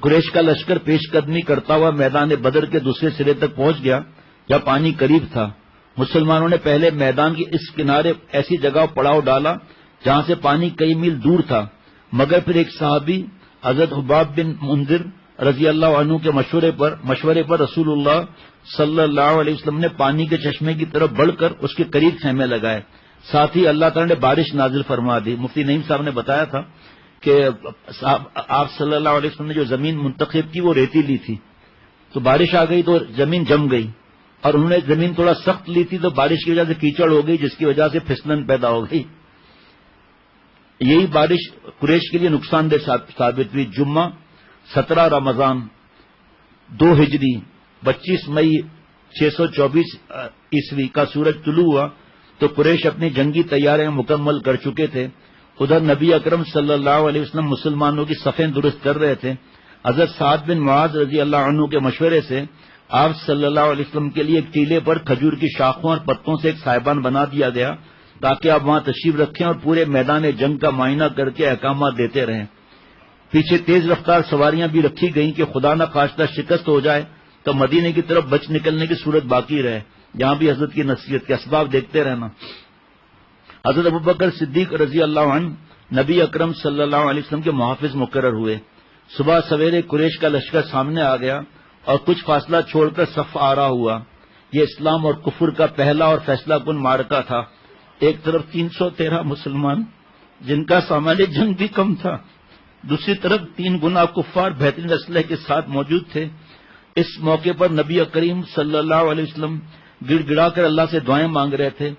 قریش کا لشکر پیش قدمی کرتا ہوا میدان بدر کے دوسرے سرے تک پہنچ گیا جہاں پانی قریب تھا. مسلمانوں نے پہلے میدان کے اس کنارے ایسی جگہ پڑاؤ ڈالا جہاں سے پانی کئی میل دور تھا, مگر پھر ایک صحابی حضرت حباب بن منذر رضی اللہ عنہ کے مشورے پر رسول اللہ صلی اللہ علیہ وسلم نے پانی کے چشمے کی طرف بڑھ کر اس کے قریب خیمے لگائے. ساتھ ہی اللہ تعالی نے بارش نازل فرما دی. مفتی نعیم صاحب نے بتایا تھا کہ آپ صلی اللہ علیہ وسلم نے جو زمین منتخب کی وہ ریتیلی تھی, تو بارش آ گئی تو زمین جم گئی, اور انہوں نے زمین تھوڑا سخت لی تھی تو بارش کی وجہ سے کیچڑ ہو گئی, جس کی وجہ سے پھسلن پیدا ہو گئی. یہی بارش قریش کے لیے نقصان دہ ثابت ہوئی. جمعہ 17 رمضان 2 ہجری 25 مئی 624 عیسوی کا سورج طلوع ہوا تو قریش اپنی جنگی تیاریاں مکمل کر چکے تھے. ادھر نبی اکرم صلی اللہ علیہ وسلم مسلمانوں کی صفیں درست کر رہے تھے. حضرت سعد بن معاذ رضی اللہ عنہ کے مشورے سے آپ صلی اللہ علیہ وسلم کے لیے ایک ٹیلے پر کھجور کی شاخوں اور پتوں سے ایک سائبان بنا دیا گیا تاکہ آپ وہاں تشریف رکھیں اور پورے میدان جنگ کا معائنہ کر کے احکامات دیتے رہیں. پیچھے تیز رفتار سواریاں بھی رکھی گئیں کہ خدا نہ خواستہ شکست ہو جائے تو مدینے کی طرف بچ نکلنے کی صورت باقی رہے. یہاں بھی حضرت کی نصیحت کے اسباب دیکھتے رہنا. حضرت ابوبکر صدیق رضی اللہ عنہ نبی اکرم صلی اللہ علیہ وسلم کے محافظ مقرر ہوئے. صبح سویرے قریش کا لشکر سامنے آ گیا اور کچھ فاصلہ چھوڑ کر صف آرا ہوا. یہ اسلام اور کفر کا پہلا اور فیصلہ کن معرکہ تھا. ایک طرف 313 مسلمان جن کا سامان جنگ بھی کم تھا, دوسری طرف 3 گنا کفار بہترین اسلحے کے ساتھ موجود تھے. اس موقع پر نبی کریم صلی اللہ علیہ وسلم گڑ گڑا کر اللہ سے دعائیں مانگ رہے تھے.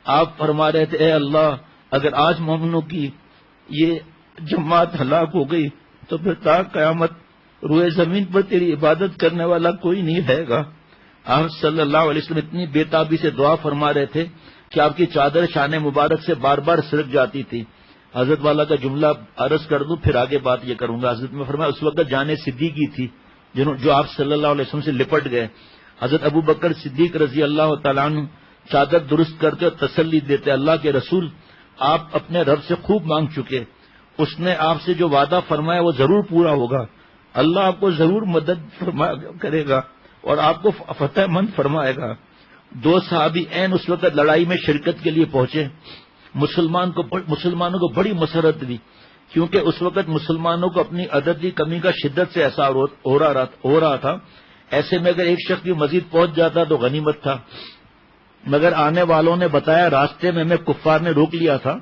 آپ فرما رہے تھے اے اللہ, اگر آج مومنوں کی یہ جماعت ہلاک ہو گئی تو پھر تا قیامت روئے زمین پر تیری عبادت کرنے والا کوئی نہیں رہے گا. آپ صلی اللہ علیہ وسلم اتنی بے تابی سے دعا فرما رہے تھے کہ آپ کی چادر شان مبارک سے بار بار سرک جاتی تھی. حضرت والا کا جملہ عرض کر دوں پھر آگے بات یہ کروں گا. حضرت میں فرمایا اس وقت جان صدیقی تھی جو آپ صلی اللہ علیہ وسلم سے لپٹ گئے. حضرت ابو بکر صدیق رضی اللہ تعالیٰ عنہ چادر درست کر کے تسلی دیتے, اللہ کے رسول آپ اپنے رب سے خوب مانگ چکے, اس نے آپ سے جو وعدہ فرمایا وہ ضرور پورا ہوگا. اللہ آپ کو ضرور مدد کرے گا اور آپ کو فتح مند فرمائے گا. 2 صحابی عین اس وقت لڑائی میں شرکت کے لیے پہنچے. مسلمانوں کو بڑی مسرت ہوئی کیونکہ اس وقت مسلمانوں کو اپنی عددی کمی کا شدت سے احساس ہو رہا تھا. ایسے میں اگر ایک شخص بھی مزید پہنچ جاتا تو غنیمت تھا, مگر آنے والوں نے بتایا راستے میں کفار نے روک لیا تھا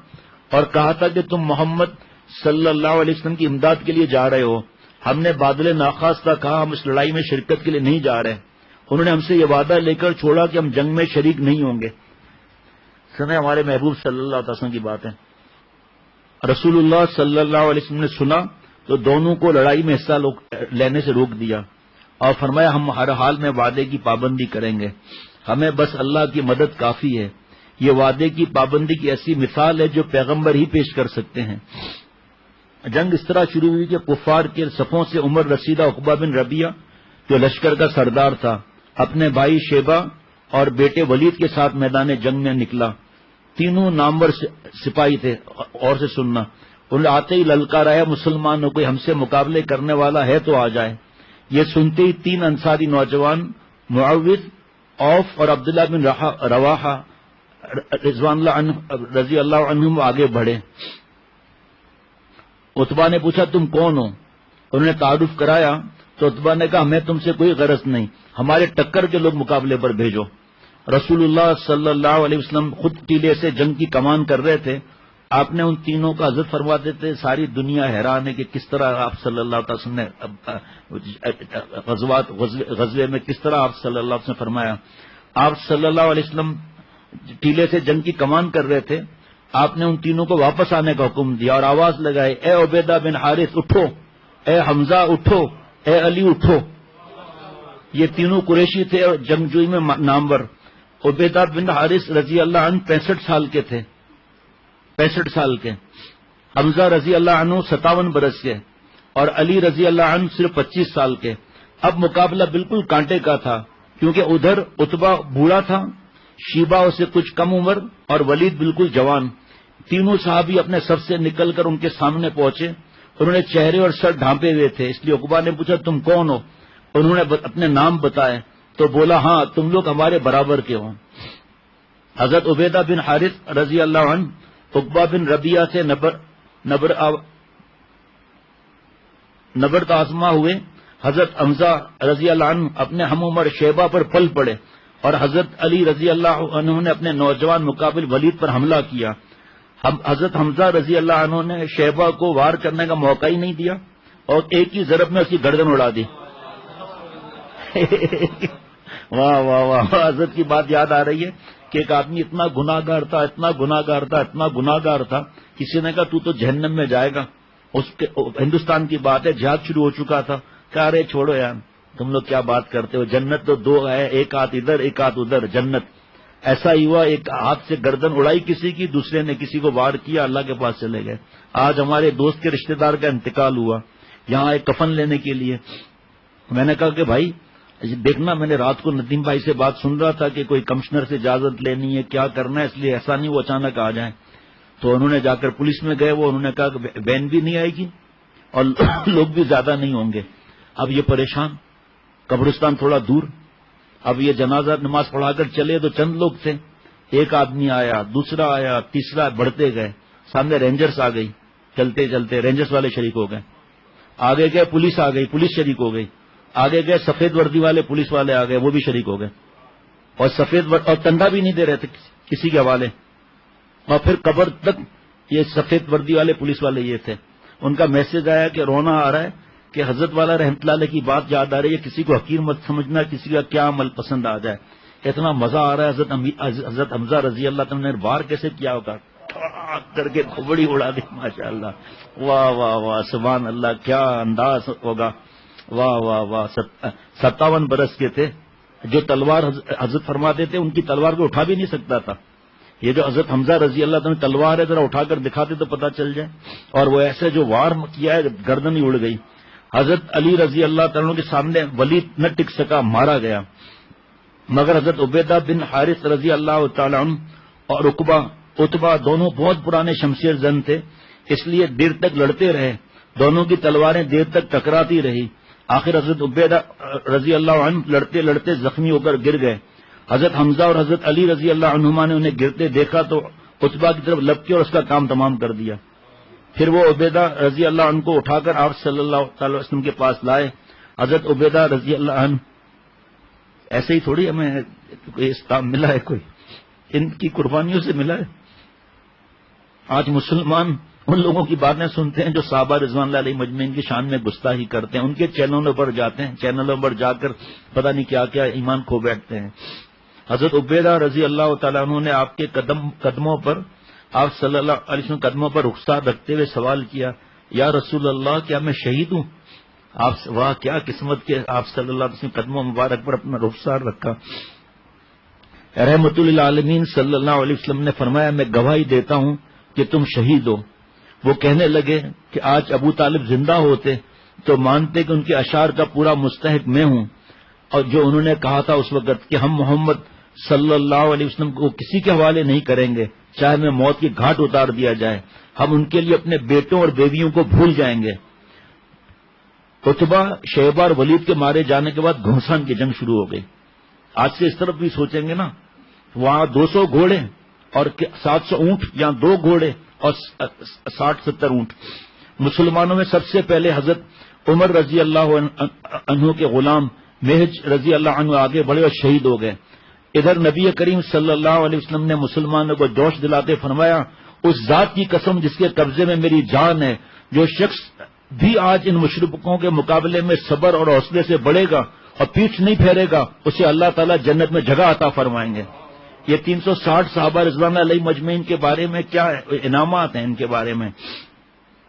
اور کہا تھا کہ تم محمد صلی اللہ علیہ وسلم کی امداد کے لیے جا رہے ہو. ہم نے بادل ناخواستہ کہا ہم اس لڑائی میں شرکت کے لیے نہیں جا رہے. انہوں نے ہم سے یہ وعدہ لے کر چھوڑا کہ ہم جنگ میں شریک نہیں ہوں گے. سنیں ہمارے محبوب صلی اللہ علیہ وسلم کی بات ہے. رسول اللہ صلی اللہ علیہ وسلم نے سنا تو دونوں کو لڑائی میں حصہ لینے سے روک دیا اور فرمایا ہم ہر حال میں وعدے کی پابندی کریں گے, ہمیں بس اللہ کی مدد کافی ہے. یہ وعدے کی پابندی کی ایسی مثال ہے جو پیغمبر ہی پیش کر سکتے ہیں. جنگ اس طرح شروع ہوئی کہ کفار کے صفوں سے عمر رسیدہ عقبہ بن ربیعہ جو لشکر کا سردار تھا اپنے بھائی شیبہ اور بیٹے ولید کے ساتھ میدان جنگ میں نکلا. تینوں نامور سپاہی تھے. اور سے سننا, انہوں نے آتے ہی للکارایا مسلمانوں کو ہم سے مقابلے کرنے والا ہے تو آ جائے. یہ سنتے ہی 3 انصاری نوجوان معوذ, اوف اور عبداللہ بن رواحہ رضوان اللہ عنہ رضی اللہ عنہم آگے بڑھے. عتبہ نے پوچھا تم کون ہو؟ انہوں نے تعارف کرایا تو عتبہ نے کہا ہمیں تم سے کوئی غرض نہیں، ہمارے ٹکر کے لوگ مقابلے پر بھیجو. رسول اللہ صلی اللہ علیہ وسلم خود ٹیلے سے جنگ کی کمان کر رہے تھے. آپ نے ان تینوں کا حضرت فرماتے تھے ساری دنیا حیران ہے کہ کس طرح آپ صلی اللہ علیہ وسلم نے غزوے میں کس طرح آپ صلی اللہ علیہ وسلم نے فرمایا. آپ صلی اللہ علیہ وسلم ٹیلے سے جنگ کی کمان کر رہے تھے. آپ نے ان تینوں کو واپس آنے کا حکم دیا اور آواز لگائے اے عبیدہ بن حارث اٹھو، اے حمزہ اٹھو، اے علی اٹھو. یہ تینوں قریشی تھے اور جنگجوئی میں نامور. عبیدہ بن حارث رضی اللہ عنہ 65 سال کے تھے، 65 سال کے. حمزہ رضی اللہ عنہ 57 برس کے اور علی رضی اللہ عنہ صرف 25 سال کے. اب مقابلہ بالکل کانٹے کا تھا کیونکہ ادھر عتبہ بوڑھا تھا، شیبہ اسے کچھ کم عمر اور ولید بالکل جوان. تینوں صحابی اپنے صف سے نکل کر ان کے سامنے پہنچے. انہوں نے چہرے اور سر ڈھانپے ہوئے تھے، اس لیے عقبہ نے پوچھا تم کون ہو؟ انہوں نے اپنے نام بتائے تو بولا ہاں تم لوگ ہمارے برابر کے ہو. حضرت عبیدہ بن حارث رضی اللہ عنہ عقبہ بن ربیعہ سے نبرد آزما ہوئے. حضرت حمزہ رضی اللہ عنہ اپنے ہم عمر شیبہ پر پل پڑے اور حضرت علی رضی اللہ عنہ نے اپنے نوجوان مقابل ولید پر حملہ کیا. حضرت حمزہ رضی اللہ عنہ نے شیبہ کو وار کرنے کا موقع ہی نہیں دیا اور ایک ہی ضرب میں اس کی گردن اڑا دی. واہ واہ واہ. حضرت کی بات یاد آ رہی ہے کہ ایک آدمی اتنا گناہگار تھا، اتنا گناہگار تھا، اتنا گناہگار تھا، کسی نے کہا تو جہنم میں جائے گا. ہندوستان کی بات ہے، جہاد شروع ہو چکا تھا. کہا ارے چھوڑو یار تم لوگ کیا بات کرتے ہو، جنت تو دو ہے، ایک ہاتھ ادھر ایک ہاتھ ادھر جنت. ایسا ہی ہوا ایک ہاتھ سے گردن اڑائی کسی کی، دوسرے نے کسی کو وار کیا، اللہ کے پاس چلے گئے. آج ہمارے دوست کے رشتہ دار کا انتقال ہوا، یہاں ایک کفن لینے کے لیے. میں نے کہا کہ بھائی دیکھنا، میں نے رات کو ندیم بھائی سے بات سن رہا تھا کہ کوئی کمشنر سے اجازت لینی ہے، کیا کرنا ہے، اس لیے ایسا نہیں وہ اچانک آ جائیں. تو انہوں نے جا کر پولیس میں گئے، وہ انہوں نے کہا کہ وین بھی نہیں آئے گی اور لوگ بھی زیادہ نہیں ہوں گے. اب یہ پریشان، قبرستان تھوڑا دور. اب یہ جنازہ نماز پڑھا کر چلے تو چند لوگ تھے، ایک آدمی آیا، دوسرا آیا، تیسرا، بڑھتے گئے. سامنے رینجرز آ گئی، چلتے چلتے رینجرز والے شریک ہو گئے. آگے گئے پولیس آ گئی، پولیس شریک ہو گئی. آگے گئے سفید وردی والے پولیس والے آ گئے، وہ بھی شریک ہو گئے. اور اور ٹنڈا بھی نہیں دے رہے تھے کسی کے حوالے. اور پھر قبر تک یہ سفید وردی والے پولیس والے یہ تھے. ان کا میسج آیا کہ رونا آ رہا ہے کہ حضرت والا رحمت اللہ علیہ کی بات یاد آ رہی ہے، کسی کو حقیر مت سمجھنا، کسی کا کیا عمل پسند آ جائے. اتنا مزہ آ رہا ہے. حضرت حمزہ رضی اللہ عنہ نے وار کیسے کیا ہوگا، کر کے کھوبڑی اڑا دی. ماشاء اللہ، واہ واہ واہ، سبحان اللہ، کیا انداز ہوگا. واہ واہ واہ. 57 برس کے تھے. جو تلوار حضرت فرماتے تھے ان کی تلوار کو اٹھا بھی نہیں سکتا تھا. یہ جو حضرت حمزہ رضی اللہ عنہ تلوار ہے ذرا اٹھا کر دکھاتے تو پتہ چل جائے. اور وہ ایسے جو وار کیا ہے گردن ہی اڑ گئی. حضرت علی رضی اللہ تعالیٰ کے سامنے ولید نہ ٹک سکا، مارا گیا. مگر حضرت عبیدہ بن حارث رضی اللہ تعالیٰ عنہ اور عتبہ دونوں بہت پرانے شمشیر زن تھے، اس لیے دیر تک لڑتے رہے. دونوں کی تلواریں دیر تک ٹکراتی رہی. آخر حضرت عبیدہ رضی اللہ عنہ لڑتے لڑتے زخمی ہو کر گر گئے. حضرت حمزہ اور حضرت علی رضی اللہ عنہما نے انہیں گرتے دیکھا تو عتبہ کی طرف لپکے اور اس کا کام تمام کر دیا. پھر وہ عبیدہ رضی اللہ عنہ کو اٹھا کر آپ صلی اللہ تعالی وسلم کے پاس لائے. حضرت عبیدہ رضی اللہ عنہ ایسے ہی تھوڑی ہمیں کوئی اسلام ملا ہے، کوئی ان کی قربانیوں سے ملا ہے. آج مسلمان ان لوگوں کی باتیں سنتے ہیں جو صحابہ رضوان اللہ علیہ مجمعین کی شان میں گستاخی کرتے ہیں، ان کے چینلوں پر جاتے ہیں، چینلوں پر جا کر پتہ نہیں کیا کیا ایمان کھو بیٹھتے ہیں. حضرت عبیدہ رضی اللہ تعالیٰ عنہ نے آپ کے قدموں پر، آپ صلی اللہ علیہ وسلم قدموں پر رخسار رکھتے ہوئے سوال کیا، یا رسول اللہ کیا میں شہید ہوں؟ آپ واہ کیا قسمت کے آپ صلی اللہ علیہ وسلم قدموں مبارک پر اپنا رخسار رکھا. رحمت للعالمین صلی اللہ علیہ وسلم نے فرمایا میں گواہی دیتا ہوں کہ تم شہید ہو. وہ کہنے لگے کہ آج ابو طالب زندہ ہوتے تو مانتے کہ ان کے اشعار کا پورا مستحق میں ہوں، اور جو انہوں نے کہا تھا اس وقت کہ ہم محمد صلی اللہ علیہ وسلم کو کسی کے حوالے نہیں کریں گے، چاہے میں موت کی گھاٹ اتار دیا جائے، ہم ان کے لیے اپنے بیٹوں اور بیویوں کو بھول جائیں گے. عتبہ، شیبہ اور ولید کے مارے جانے کے بعد گھمسان کی جنگ شروع ہو گئی. آج سے اس طرف بھی سوچیں گے نا، وہاں 200 گھوڑے اور 700 اونٹ یا 2 گھوڑے اور 60-70 اونٹ۔ مسلمانوں میں سب سے پہلے حضرت عمر رضی اللہ عنہ کے غلام محج رضی اللہ عنہ آگے بڑھے اور شہید ہو گئے۔ ادھر نبی کریم صلی اللہ علیہ وسلم نے مسلمانوں کو جوش دلاتے فرمایا، اس ذات کی قسم جس کے قبضے میں میری جان ہے، جو شخص بھی آج ان مشرکوں کے مقابلے میں صبر اور حوصلے سے بڑھے گا اور پیٹھ نہیں پھیرے گا، اسے اللہ تعالیٰ جنت میں جگہ عطا فرمائیں گے۔ یہ 360 صحابہ رضوان علیہ مجمعین کے بارے میں کیا انعامات ہیں ان کے بارے میں؟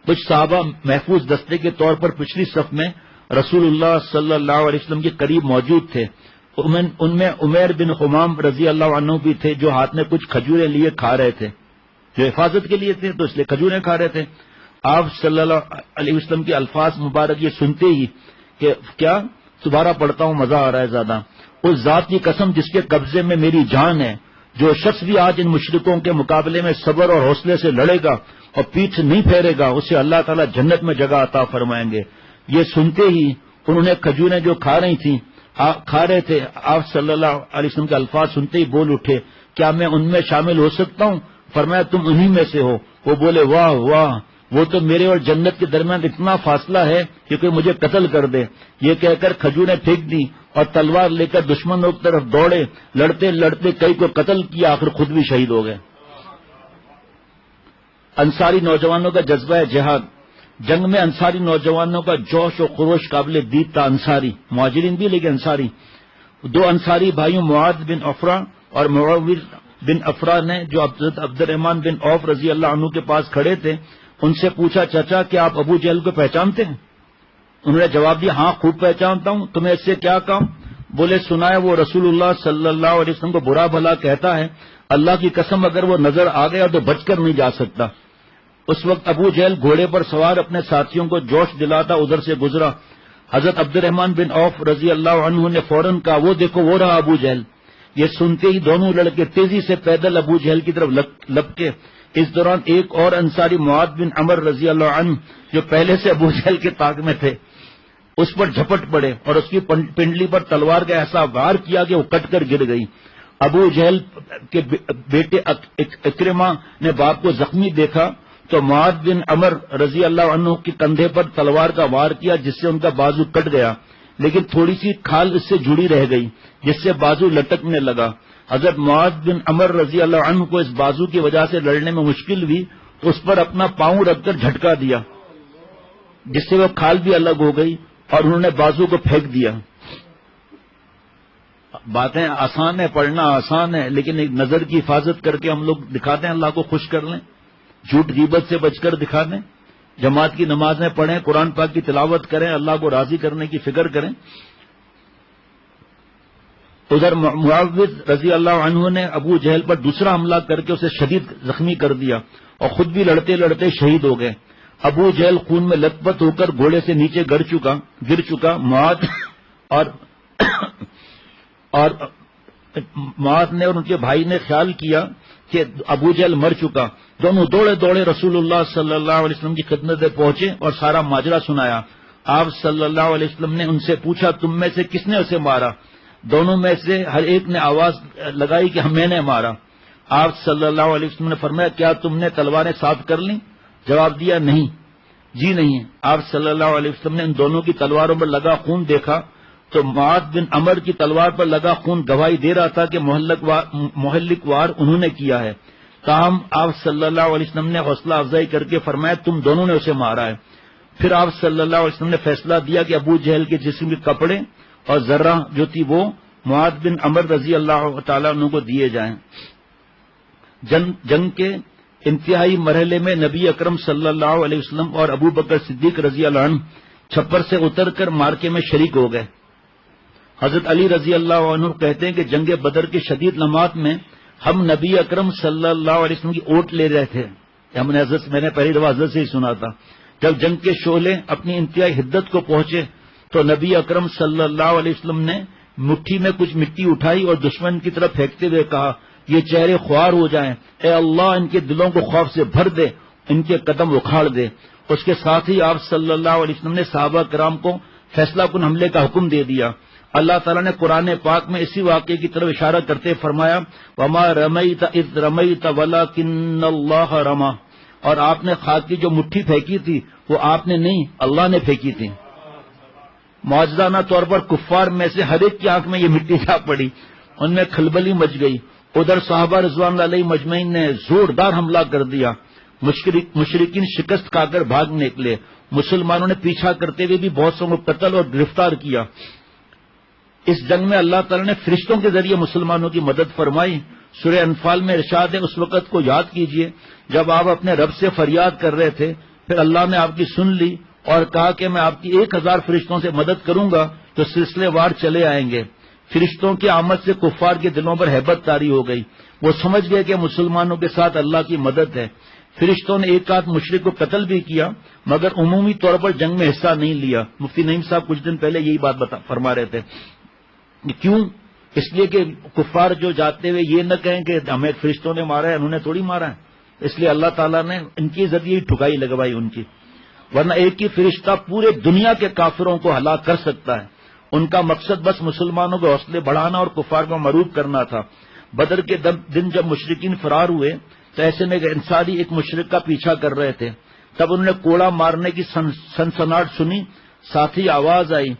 کچھ صحابہ محفوظ دستے کے طور پر پچھلی صف میں رسول اللہ صلی اللہ علیہ وسلم کے قریب موجود تھے۔ ان میں عمیر بن حمام رضی اللہ عنہ بھی تھے، جو ہاتھ میں کچھ کھجوریں لیے کھا رہے تھے، جو حفاظت کے لیے تھے تو اس لیے کھجوریں کھا رہے تھے۔ آپ صلی اللہ علیہ وسلم کے الفاظ مبارک یہ سنتے ہی کہ کیا دوبارہ پڑھتا ہوں، مزہ آ رہا ہے زیادہ، اس ذات کی قسم جس کے قبضے میں میری جان ہے، جو شخص بھی آج ان مشرکوں کے مقابلے میں صبر اور حوصلے سے لڑے گا اور پیٹھ نہیں پھیرے گا، اسے اللہ تعالیٰ جنت میں جگہ عطا فرمائیں گے۔ یہ سنتے ہی انہوں نے کھجوریں جو کھا رہے تھے، آپ صلی اللہ علیہ وسلم کے الفاظ سنتے ہی بول اٹھے، کیا میں ان میں شامل ہو سکتا ہوں؟ فرمایا تم انہی میں سے ہو۔ وہ بولے واہ واہ، وہ تو میرے اور جنت کے درمیان اتنا فاصلہ ہے کہ کوئی مجھے قتل کر دے۔ یہ کہہ کر کھجوریں پھینک دی اور تلوار لے کر دشمنوں کی طرف دوڑے، لڑتے لڑتے کئی کو قتل کیا، آخر خود بھی شہید ہو گئے۔ انصاری نوجوانوں کا جذبہ جہاد۔ جنگ میں انصاری نوجوانوں کا جوش و خروش قابل دید تھا۔ انصاری مہاجرین بھی لیکن انصاری، 2 انصاری بھائیوں معاذ بن عفرہ اور معاویہ بن عفرہ نے، جو عبد الرحمن بن عوف رضی اللہ عنہ کے پاس کھڑے تھے، ان سے پوچھا چچا کیا آپ ابو جہل کو پہچانتے ہیں؟ انہوں نے جواب دیا ہاں خوب پہچانتا ہوں، تمہیں اس سے کیا کام؟ بولے سنا ہے وہ رسول اللہ صلی اللہ علیہ وسلم کو برا بھلا کہتا ہے، اللہ کی قسم اگر وہ نظر آ گیا تو بچ کر نہیں جا سکتا۔ اس وقت ابو جہل گھوڑے پر سوار اپنے ساتھیوں کو جوش دلاتا ادھر سے گزرا۔ حضرت عبد الرحمن بن عوف رضی اللہ عنہ نے فوراً کہا وہ دیکھو وہ رہا ابو جہل۔ یہ سنتے ہی دونوں لڑکے تیزی سے پیدل ابو جہل کی طرف لپکے۔ اس دوران ایک اور انصاری معاذ بن عمر رضی اللہ عنہ، جو پہلے سے ابو جہل کے طاق میں تھے، اس پر جھپٹ پڑے اور اس کی پنڈلی پر تلوار کا ایسا وار کیا کہ وہ کٹ کر گر گئی۔ ابو جہل کے بیٹے اکرمہ نے باپ کو زخمی دیکھا تو معاذ بن عمر رضی اللہ عنہ کے کندھے پر تلوار کا وار کیا، جس سے ان کا بازو کٹ گیا، لیکن تھوڑی سی کھال اس سے جڑی رہ گئی جس سے بازو لٹکنے لگا۔ حضرت معاذ بن عمر رضی اللہ عنہ کو اس بازو کی وجہ سے لڑنے میں مشکل ہوئی تو اس پر اپنا پاؤں رکھ کر جھٹکا دیا، جس سے وہ کھال بھی الگ ہو گئی اور انہوں نے بازو کو پھینک دیا۔ باتیں آسان ہے، پڑھنا آسان ہے، لیکن ایک نظر کی حفاظت کر کے ہم لوگ دکھاتے ہیں اللہ کو خوش کر لیں، جھوٹ غیبت سے بچ کر دکھا دیں، جماعت کی نمازیں پڑھیں، قرآن پاک کی تلاوت کریں، اللہ کو راضی کرنے کی فکر کریں۔ ادھر معاویہ رضی اللہ عنہ نے ابو جہل پر دوسرا حملہ کر کے اسے شدید زخمی کر دیا اور خود بھی لڑتے لڑتے شہید ہو گئے۔ ابو جہل خون میں لت پت ہو کر گھوڑے سے نیچے گر چکا۔ معاذ نے اور ان کے بھائی نے خیال کیا کہ ابو جہل مر چکا۔ دونوں دوڑے دوڑے رسول اللہ صلی اللہ علیہ وسلم کی خدمت میں پہنچے اور سارا ماجرا سنایا۔ آپ صلی اللہ علیہ وسلم نے ان سے پوچھا تم میں سے کس نے اسے مارا؟ دونوں میں سے ہر ایک نے آواز لگائی کہ میں نے مارا۔ آپ صلی اللہ علیہ وسلم نے فرمایا کیا تم نے تلواریں صاف کر لیں؟ جواب دیا نہیں، جی نہیں۔ آپ صلی اللہ علیہ وسلم نے ان دونوں کی تلواروں پر لگا خون دیکھا تو معاذ بن عمر کی تلوار پر لگا خون گواہی دے رہا تھا کہ مہلک وار انہوں نے کیا ہے۔ تاہم آپ صلی اللہ علیہ وسلم نے حوصلہ افزائی کر کے فرمایا تم دونوں نے اسے مارا ہے۔ پھر آپ صلی اللہ علیہ وسلم نے فیصلہ دیا کہ ابو جہل کے جسم کے کپڑے اور ذرہ جو تھی وہ معاذ بن عمر رضی اللہ تعالیٰ عنہ کو دیے جائیں۔ جنگ کے انتہائی مرحلے میں نبی اکرم صلی اللہ علیہ وسلم اور ابو بکر صدیق رضی اللہ عنہ چھپر سے اتر کر مارکے میں شریک ہو گئے۔ حضرت علی رضی اللہ عنہ کہتے ہیں کہ جنگ بدر کے شدید لمحات میں ہم نبی اکرم صلی اللہ علیہ وسلم کی اوٹ لے رہے تھے۔ میں نے پہلی دفعہ حضرت سے ہی سنا تھا۔ جب جنگ کے شعلے اپنی انتہائی حدت کو پہنچے تو نبی اکرم صلی اللہ علیہ وسلم نے مٹھی میں کچھ مٹی اٹھائی اور دشمن کی طرف پھینکتے ہوئے کہا یہ چہرے خوار ہو جائیں، اے اللہ ان کے دلوں کو خوف سے بھر دے، ان کے قدم اکھاڑ دے۔ اس کے ساتھ ہی آپ صلی اللہ علیہ وسلم نے صحابہ کرام کو فیصلہ کن حملے کا حکم دے دیا۔ اللہ تعالیٰ نے قرآن پاک میں اسی واقعے کی طرف اشارہ کرتے فرمایا وما رمیت اذ رمیت ولکن اللہ رما، اور آپ نے خاک کی جو مٹھی پھینکی تھی وہ آپ نے نہیں، اللہ نے پھینکی تھی۔ معجزانہ طور پر کفار میں سے ہر ایک کی آنکھ میں یہ مٹی جا پڑی، ان میں کھلبلی مچ گئی۔ ادھر صحابہ رضوان اللہ علیہ مجمعین نے زوردار حملہ کر دیا، مشرکین شکست کھا کر بھاگ نکلے، مسلمانوں نے پیچھا کرتے ہوئے بھی بہت سو کو قتل اور گرفتار کیا۔ اس جنگ میں اللہ تعالیٰ نے فرشتوں کے ذریعے مسلمانوں کی مدد فرمائی۔ سورہ انفال میں ارشاد ہے، اس وقت کو یاد کیجئے جب آپ اپنے رب سے فریاد کر رہے تھے، پھر اللہ نے آپ کی سن لی اور کہا کہ میں آپ کی 1000 فرشتوں سے مدد کروں گا تو سلسلے وار چلے آئیں گے۔ فرشتوں کی آمد سے کفار کے دلوں پر ہیبت طاری ہو گئی، وہ سمجھ گئے کہ مسلمانوں کے ساتھ اللہ کی مدد ہے۔ فرشتوں نے ایک آدھ مشرک کو قتل بھی کیا مگر عمومی طور پر جنگ میں حصہ نہیں لیا۔ مفتی نعیم صاحب کچھ دن پہلے یہی بات فرما رہے تھے۔ کیوں؟ اس لیے کہ کفار جو جاتے ہوئے یہ نہ کہیں کہ ہمیں فرشتوں نے مارا ہے، انہوں نے تھوڑی مارا ہے، اس لیے اللہ تعالیٰ نے ان کے ذریعے ہی ٹھکائی لگوائی ان کی، ورنہ ایک ہی فرشتہ پورے دنیا کے کافروں کو ہلاک کر سکتا ہے۔ ان کا مقصد بس مسلمانوں کے حوصلے بڑھانا اور کفار کو مغلوب کرنا تھا۔ بدر کے دن جب مشرکین فرار ہوئے تو ایسے میں انصاری ایک مشرک کا پیچھا کر رہے تھے، تب انہوں نے کوڑا مارنے کی سنسناٹ سنی، ساتھ ہی آواز آئی،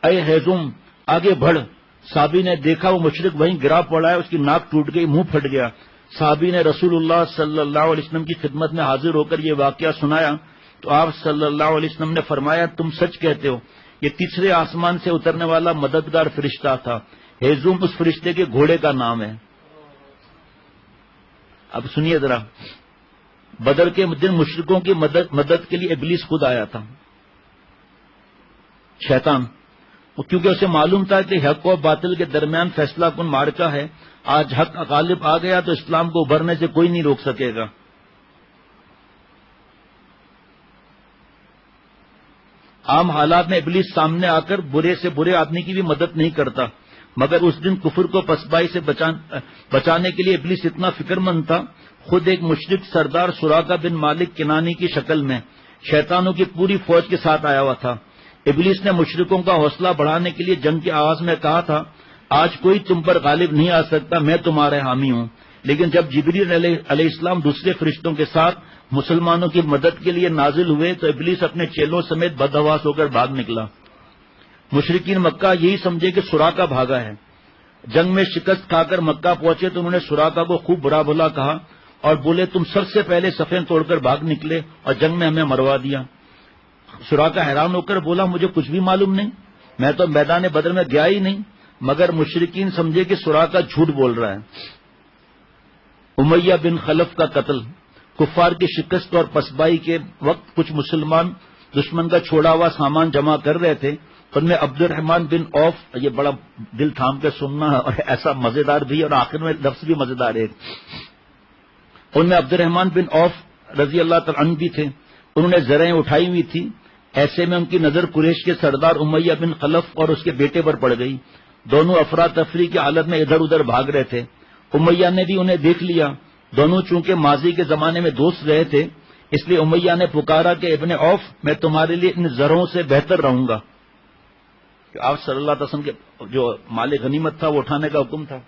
اے ہیزم آگے بڑھ۔ صحابی نے دیکھا وہ مشرک وہیں گرا پڑا ہے، اس کی ناک ٹوٹ گئی، منہ پھٹ گیا۔ صحابی نے رسول اللہ صلی اللہ علیہ وسلم کی خدمت میں حاضر ہو کر یہ واقعہ سنایا تو آپ صلی اللہ علیہ وسلم نے فرمایا تم سچ کہتے ہو، یہ تیسرے آسمان سے اترنے والا مددگار فرشتہ تھا۔ ہیزوم اس فرشتے کے گھوڑے کا نام ہے۔ اب سنیے ذرا، بدر کے دن مشرکوں کی مدد کے لیے ابلیس خود آیا تھا، شیطان، کیونکہ اسے معلوم تھا کہ حق و باطل کے درمیان فیصلہ کن معرکہ ہے۔ آج حق غالب آ گیا تو اسلام کو ابھرنے سے کوئی نہیں روک سکے گا۔ عام حالات میں ابلیس سامنے آ کر برے سے برے آدمی کی بھی مدد نہیں کرتا، مگر اس دن کفر کو پسپائی سے بچانے کے لیے ابلیس اتنا فکر مند تھا، خود ایک مشرک سردار سراقہ بن مالک کنانی کی شکل میں شیطانوں کی پوری فوج کے ساتھ آیا ہوا تھا۔ ابلیس نے مشرکوں کا حوصلہ بڑھانے کے لیے جنگ کے آغاز میں کہا تھا، آج کوئی تم پر غالب نہیں آ سکتا، میں تمہارے حامی ہوں۔ لیکن جب جبریل علیہ السلام دوسرے فرشتوں کے ساتھ مسلمانوں کی مدد کے لیے نازل ہوئے تو ابلیس اپنے چیلوں سمیت بدحواس ہو کر بھاگ نکلا۔ مشرکین مکہ یہی سمجھے کہ سراقہ بھاگا ہے۔ جنگ میں شکست کھا کر مکہ پہنچے تو انہوں نے سراقہ کو خوب برا بھلا کہا اور بولے تم سب سے پہلے صفیں توڑ کر بھاگ نکلے اور جنگ میں ہمیں مروا دیا۔ سراقہ حیران ہو کر بولا مجھے کچھ بھی معلوم نہیں، میں تو میدان بدر میں گیا ہی نہیں، مگر مشرکین سمجھے کہ سراقہ جھوٹ بول رہا ہے۔ امیہ بن خلف کا قتل، کفار کی شکست اور پسبائی کے وقت کچھ مسلمان دشمن کا چھوڑا ہوا سامان جمع کر رہے تھے، ان میں عبد الرحمن بن عوف، یہ بڑا دل تھام کے سننا اور ایسا مزیدار بھی اور آخر میں لفظ بھی مزیدار ہے، ان میں عبد الرحمن بن عوف رضی اللہ تعالی عنہ بھی تھے۔ انہوں نے زرعیں اٹھائی ہوئی تھی، ایسے میں ان کی نظر قریش کے سردار امیہ بن خلف اور اس کے بیٹے پر پڑ گئی۔ دونوں افراتفری کی حالت میں ادھر ادھر بھاگ رہے تھے۔ امیہ نے بھی انہیں دیکھ لیا، دونوں چونکہ ماضی کے زمانے میں دوست رہے تھے، اس لیے امیہ نے پکارا کہ ابن عوف میں تمہارے لیے ان زروں سے بہتر رہوں گا۔ آپ صلی اللہ علیہ وسلم کے جو مال غنیمت تھا وہ اٹھانے کا حکم تھا۔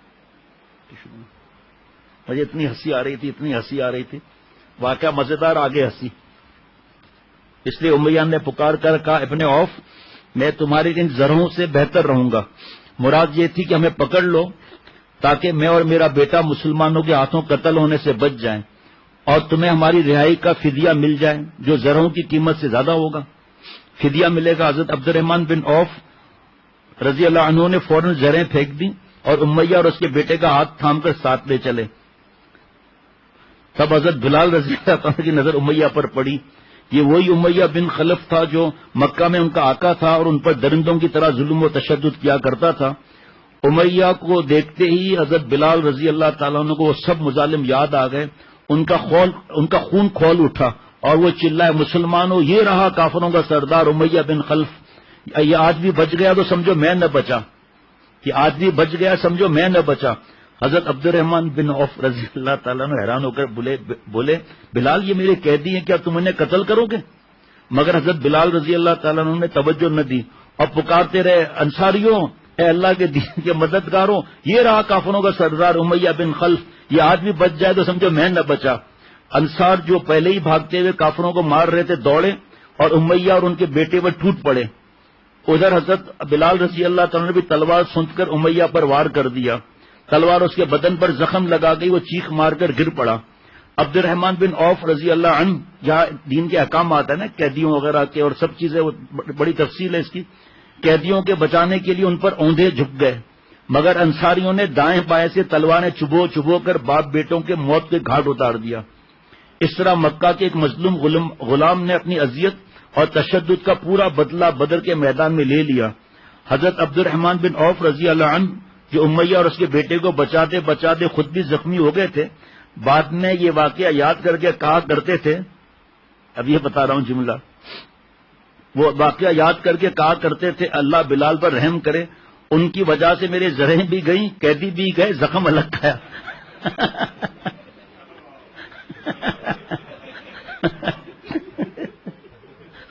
مجھے اتنی ہنسی آ رہی تھی، واقعہ مزیدار، آگے ہنسی۔ اس لیے امیہ نے پکار کر کہا ابن عوف میں تمہاری ان زروں سے بہتر رہوں گا۔ مراد یہ تھی کہ ہمیں پکڑ لو تاکہ میں اور میرا بیٹا مسلمانوں کے ہاتھوں قتل ہونے سے بچ جائیں اور تمہیں ہماری رہائی کا فدیہ مل جائے جو زروں کی قیمت سے زیادہ ہوگا۔ فدیہ ملے گا۔ حضرت عبد الرحمن بن عوف رضی اللہ عنہ نے فوراً زریں پھینک دی اور امیہ اور اس کے بیٹے کا ہاتھ تھام کر ساتھ لے چلے۔ تب حضرت بلال رضی اللہ عنہ کی نظر امیہ پر پڑی۔ یہ وہی امیہ بن خلف تھا جو مکہ میں ان کا آقا تھا اور ان پر درندوں کی طرح ظلم و تشدد کیا کرتا تھا۔ امیہ کو دیکھتے ہی حضرت بلال رضی اللہ تعالیٰ عنہ کو وہ سب مظالم یاد آ گئے، ان کا خون کھول اٹھا اور وہ چلائے مسلمانوں یہ رہا کافروں کا سردار امیہ بن خلف، یہ آج بھی بچ گیا تو سمجھو میں نہ بچا، یہ آج بھی بچ گیا سمجھو میں نہ بچا۔ حضرت عبد الرحمن بن عوف رضی اللہ تعالیٰ عنہ حیران ہو کر بولے بلال یہ میرے قیدی ہیں، کیا تم انہیں قتل کرو گے؟ مگر حضرت بلال رضی اللہ تعالیٰ عنہ نے توجہ نہ دی اور پکارتے رہے انصاریوں اے اللہ کے دین کے مددگاروں، یہ رہا کافروں کا سردار امیہ بن خلف، یہ آدمی بچ جائے تو سمجھو میں نہ بچا۔ انصار جو پہلے ہی بھاگتے ہوئے کافروں کو مار رہے تھے دوڑے، اور امیہ اور ان کے بیٹے پر ٹوٹ پڑے۔ ادھر حضرت بلال رضی اللہ تعالیٰ نے بھی تلوار سونت کر امیہ پر وار کر دیا، تلوار اس کے بدن پر زخم لگا گئی، وہ چیخ مار کر گر پڑا۔ عبد الرحمن بن عوف رضی اللہ عنہ، جہاں دین کے احکام آتا ہے نا قیدیوں وغیرہ کے اور سب چیزیں، بڑی تفصیل ہے اس کی، قیدیوں کے بچانے کے لیے ان پر اوندھے جھک گئے، مگر انصاریوں نے دائیں بائیں سے تلواریں چبو چبو کر باپ بیٹوں کے موت کے گھاٹ اتار دیا۔ اس طرح مکہ کے ایک مظلوم غلام نے اپنی اذیت اور تشدد کا پورا بدلہ بدر کے میدان میں لے لیا۔ حضرت عبد الرحمن بن عوف رضی اللہ عنہ جو امیہ اور اس کے بیٹے کو بچاتے بچاتے خود بھی زخمی ہو گئے تھے، بعد میں یہ واقعہ یاد کر کے کہا کرتے تھے، اب یہ بتا رہا ہوں جملہ، وہ واقعہ یاد کر کے کہا کرتے تھے اللہ بلال پر رحم کرے، ان کی وجہ سے میرے زرہیں بھی گئیں، قیدی بھی گئے، زخم الگ کھایا۔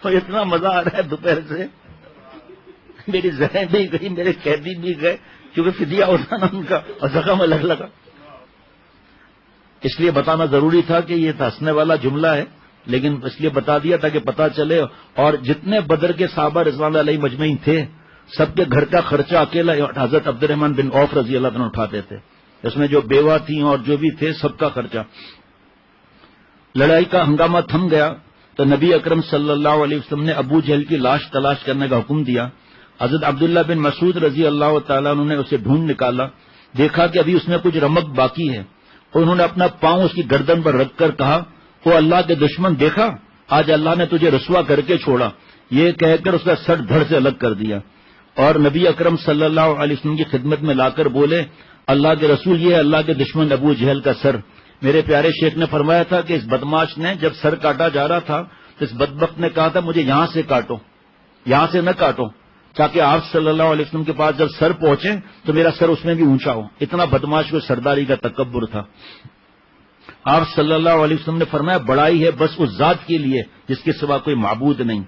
اور اتنا مزہ آ رہا ہے دوپہر سے، میری زرہیں بھی گئی، میرے قیدی بھی گئے، کیونکہ فدیہ ہوتا نا ان کا، اور زخم الگ لگا۔ اس لیے بتانا ضروری تھا کہ یہ ہنسنے والا جملہ ہے، لیکن اس لیے بتا دیا تاکہ پتہ چلے۔ اور جتنے بدر کے صحابہ رضوان اللہ علیہ مجمعین تھے، سب کے گھر کا خرچہ اکیلا حضرت عبد الرحمن بن عوف رضی اللہ عنہ اٹھاتے تھے، اس میں جو بیوہ تھیں اور جو بھی تھے سب کا خرچہ۔ لڑائی کا ہنگامہ تھم گیا تو نبی اکرم صلی اللہ علیہ وسلم نے ابو جہل کی لاش تلاش کرنے کا حکم دیا۔ حضرت عبداللہ بن مسعود رضی اللہ تعالیٰ عنہ نے اسے ڈھونڈ نکالا، دیکھا کہ ابھی اس میں کچھ رمق باقی ہے، اور انہوں نے اپنا پاؤں اس کی گردن پر رکھ کر کہا، او اللہ کے دشمن، دیکھا آج اللہ نے تجھے رسوا کر کے چھوڑا، یہ کہہ کر اس کا سر دھڑ سے الگ کر دیا، اور نبی اکرم صلی اللہ علیہ وسلم کی خدمت میں لا کر بولے، اللہ کے رسول، یہ ہے اللہ کے دشمن ابو جہل کا سر۔ میرے پیارے شیخ نے فرمایا تھا کہ اس بدماش نے جب سر کاٹا جا رہا تھا تو اس بدبخت نے کہا تھا مجھے یہاں سے کاٹو، یہاں سے نہ کاٹو، تاکہ آپ صلی اللہ علیہ وسلم کے پاس جب سر پہنچے تو میرا سر اس میں بھی اونچا ہو۔ اتنا بدماش کو سرداری کا تکبر تھا۔ آپ صلی اللہ علیہ وسلم نے فرمایا بڑائی ہے بس اس ذات کے لیے جس کے سوا کوئی معبود نہیں۔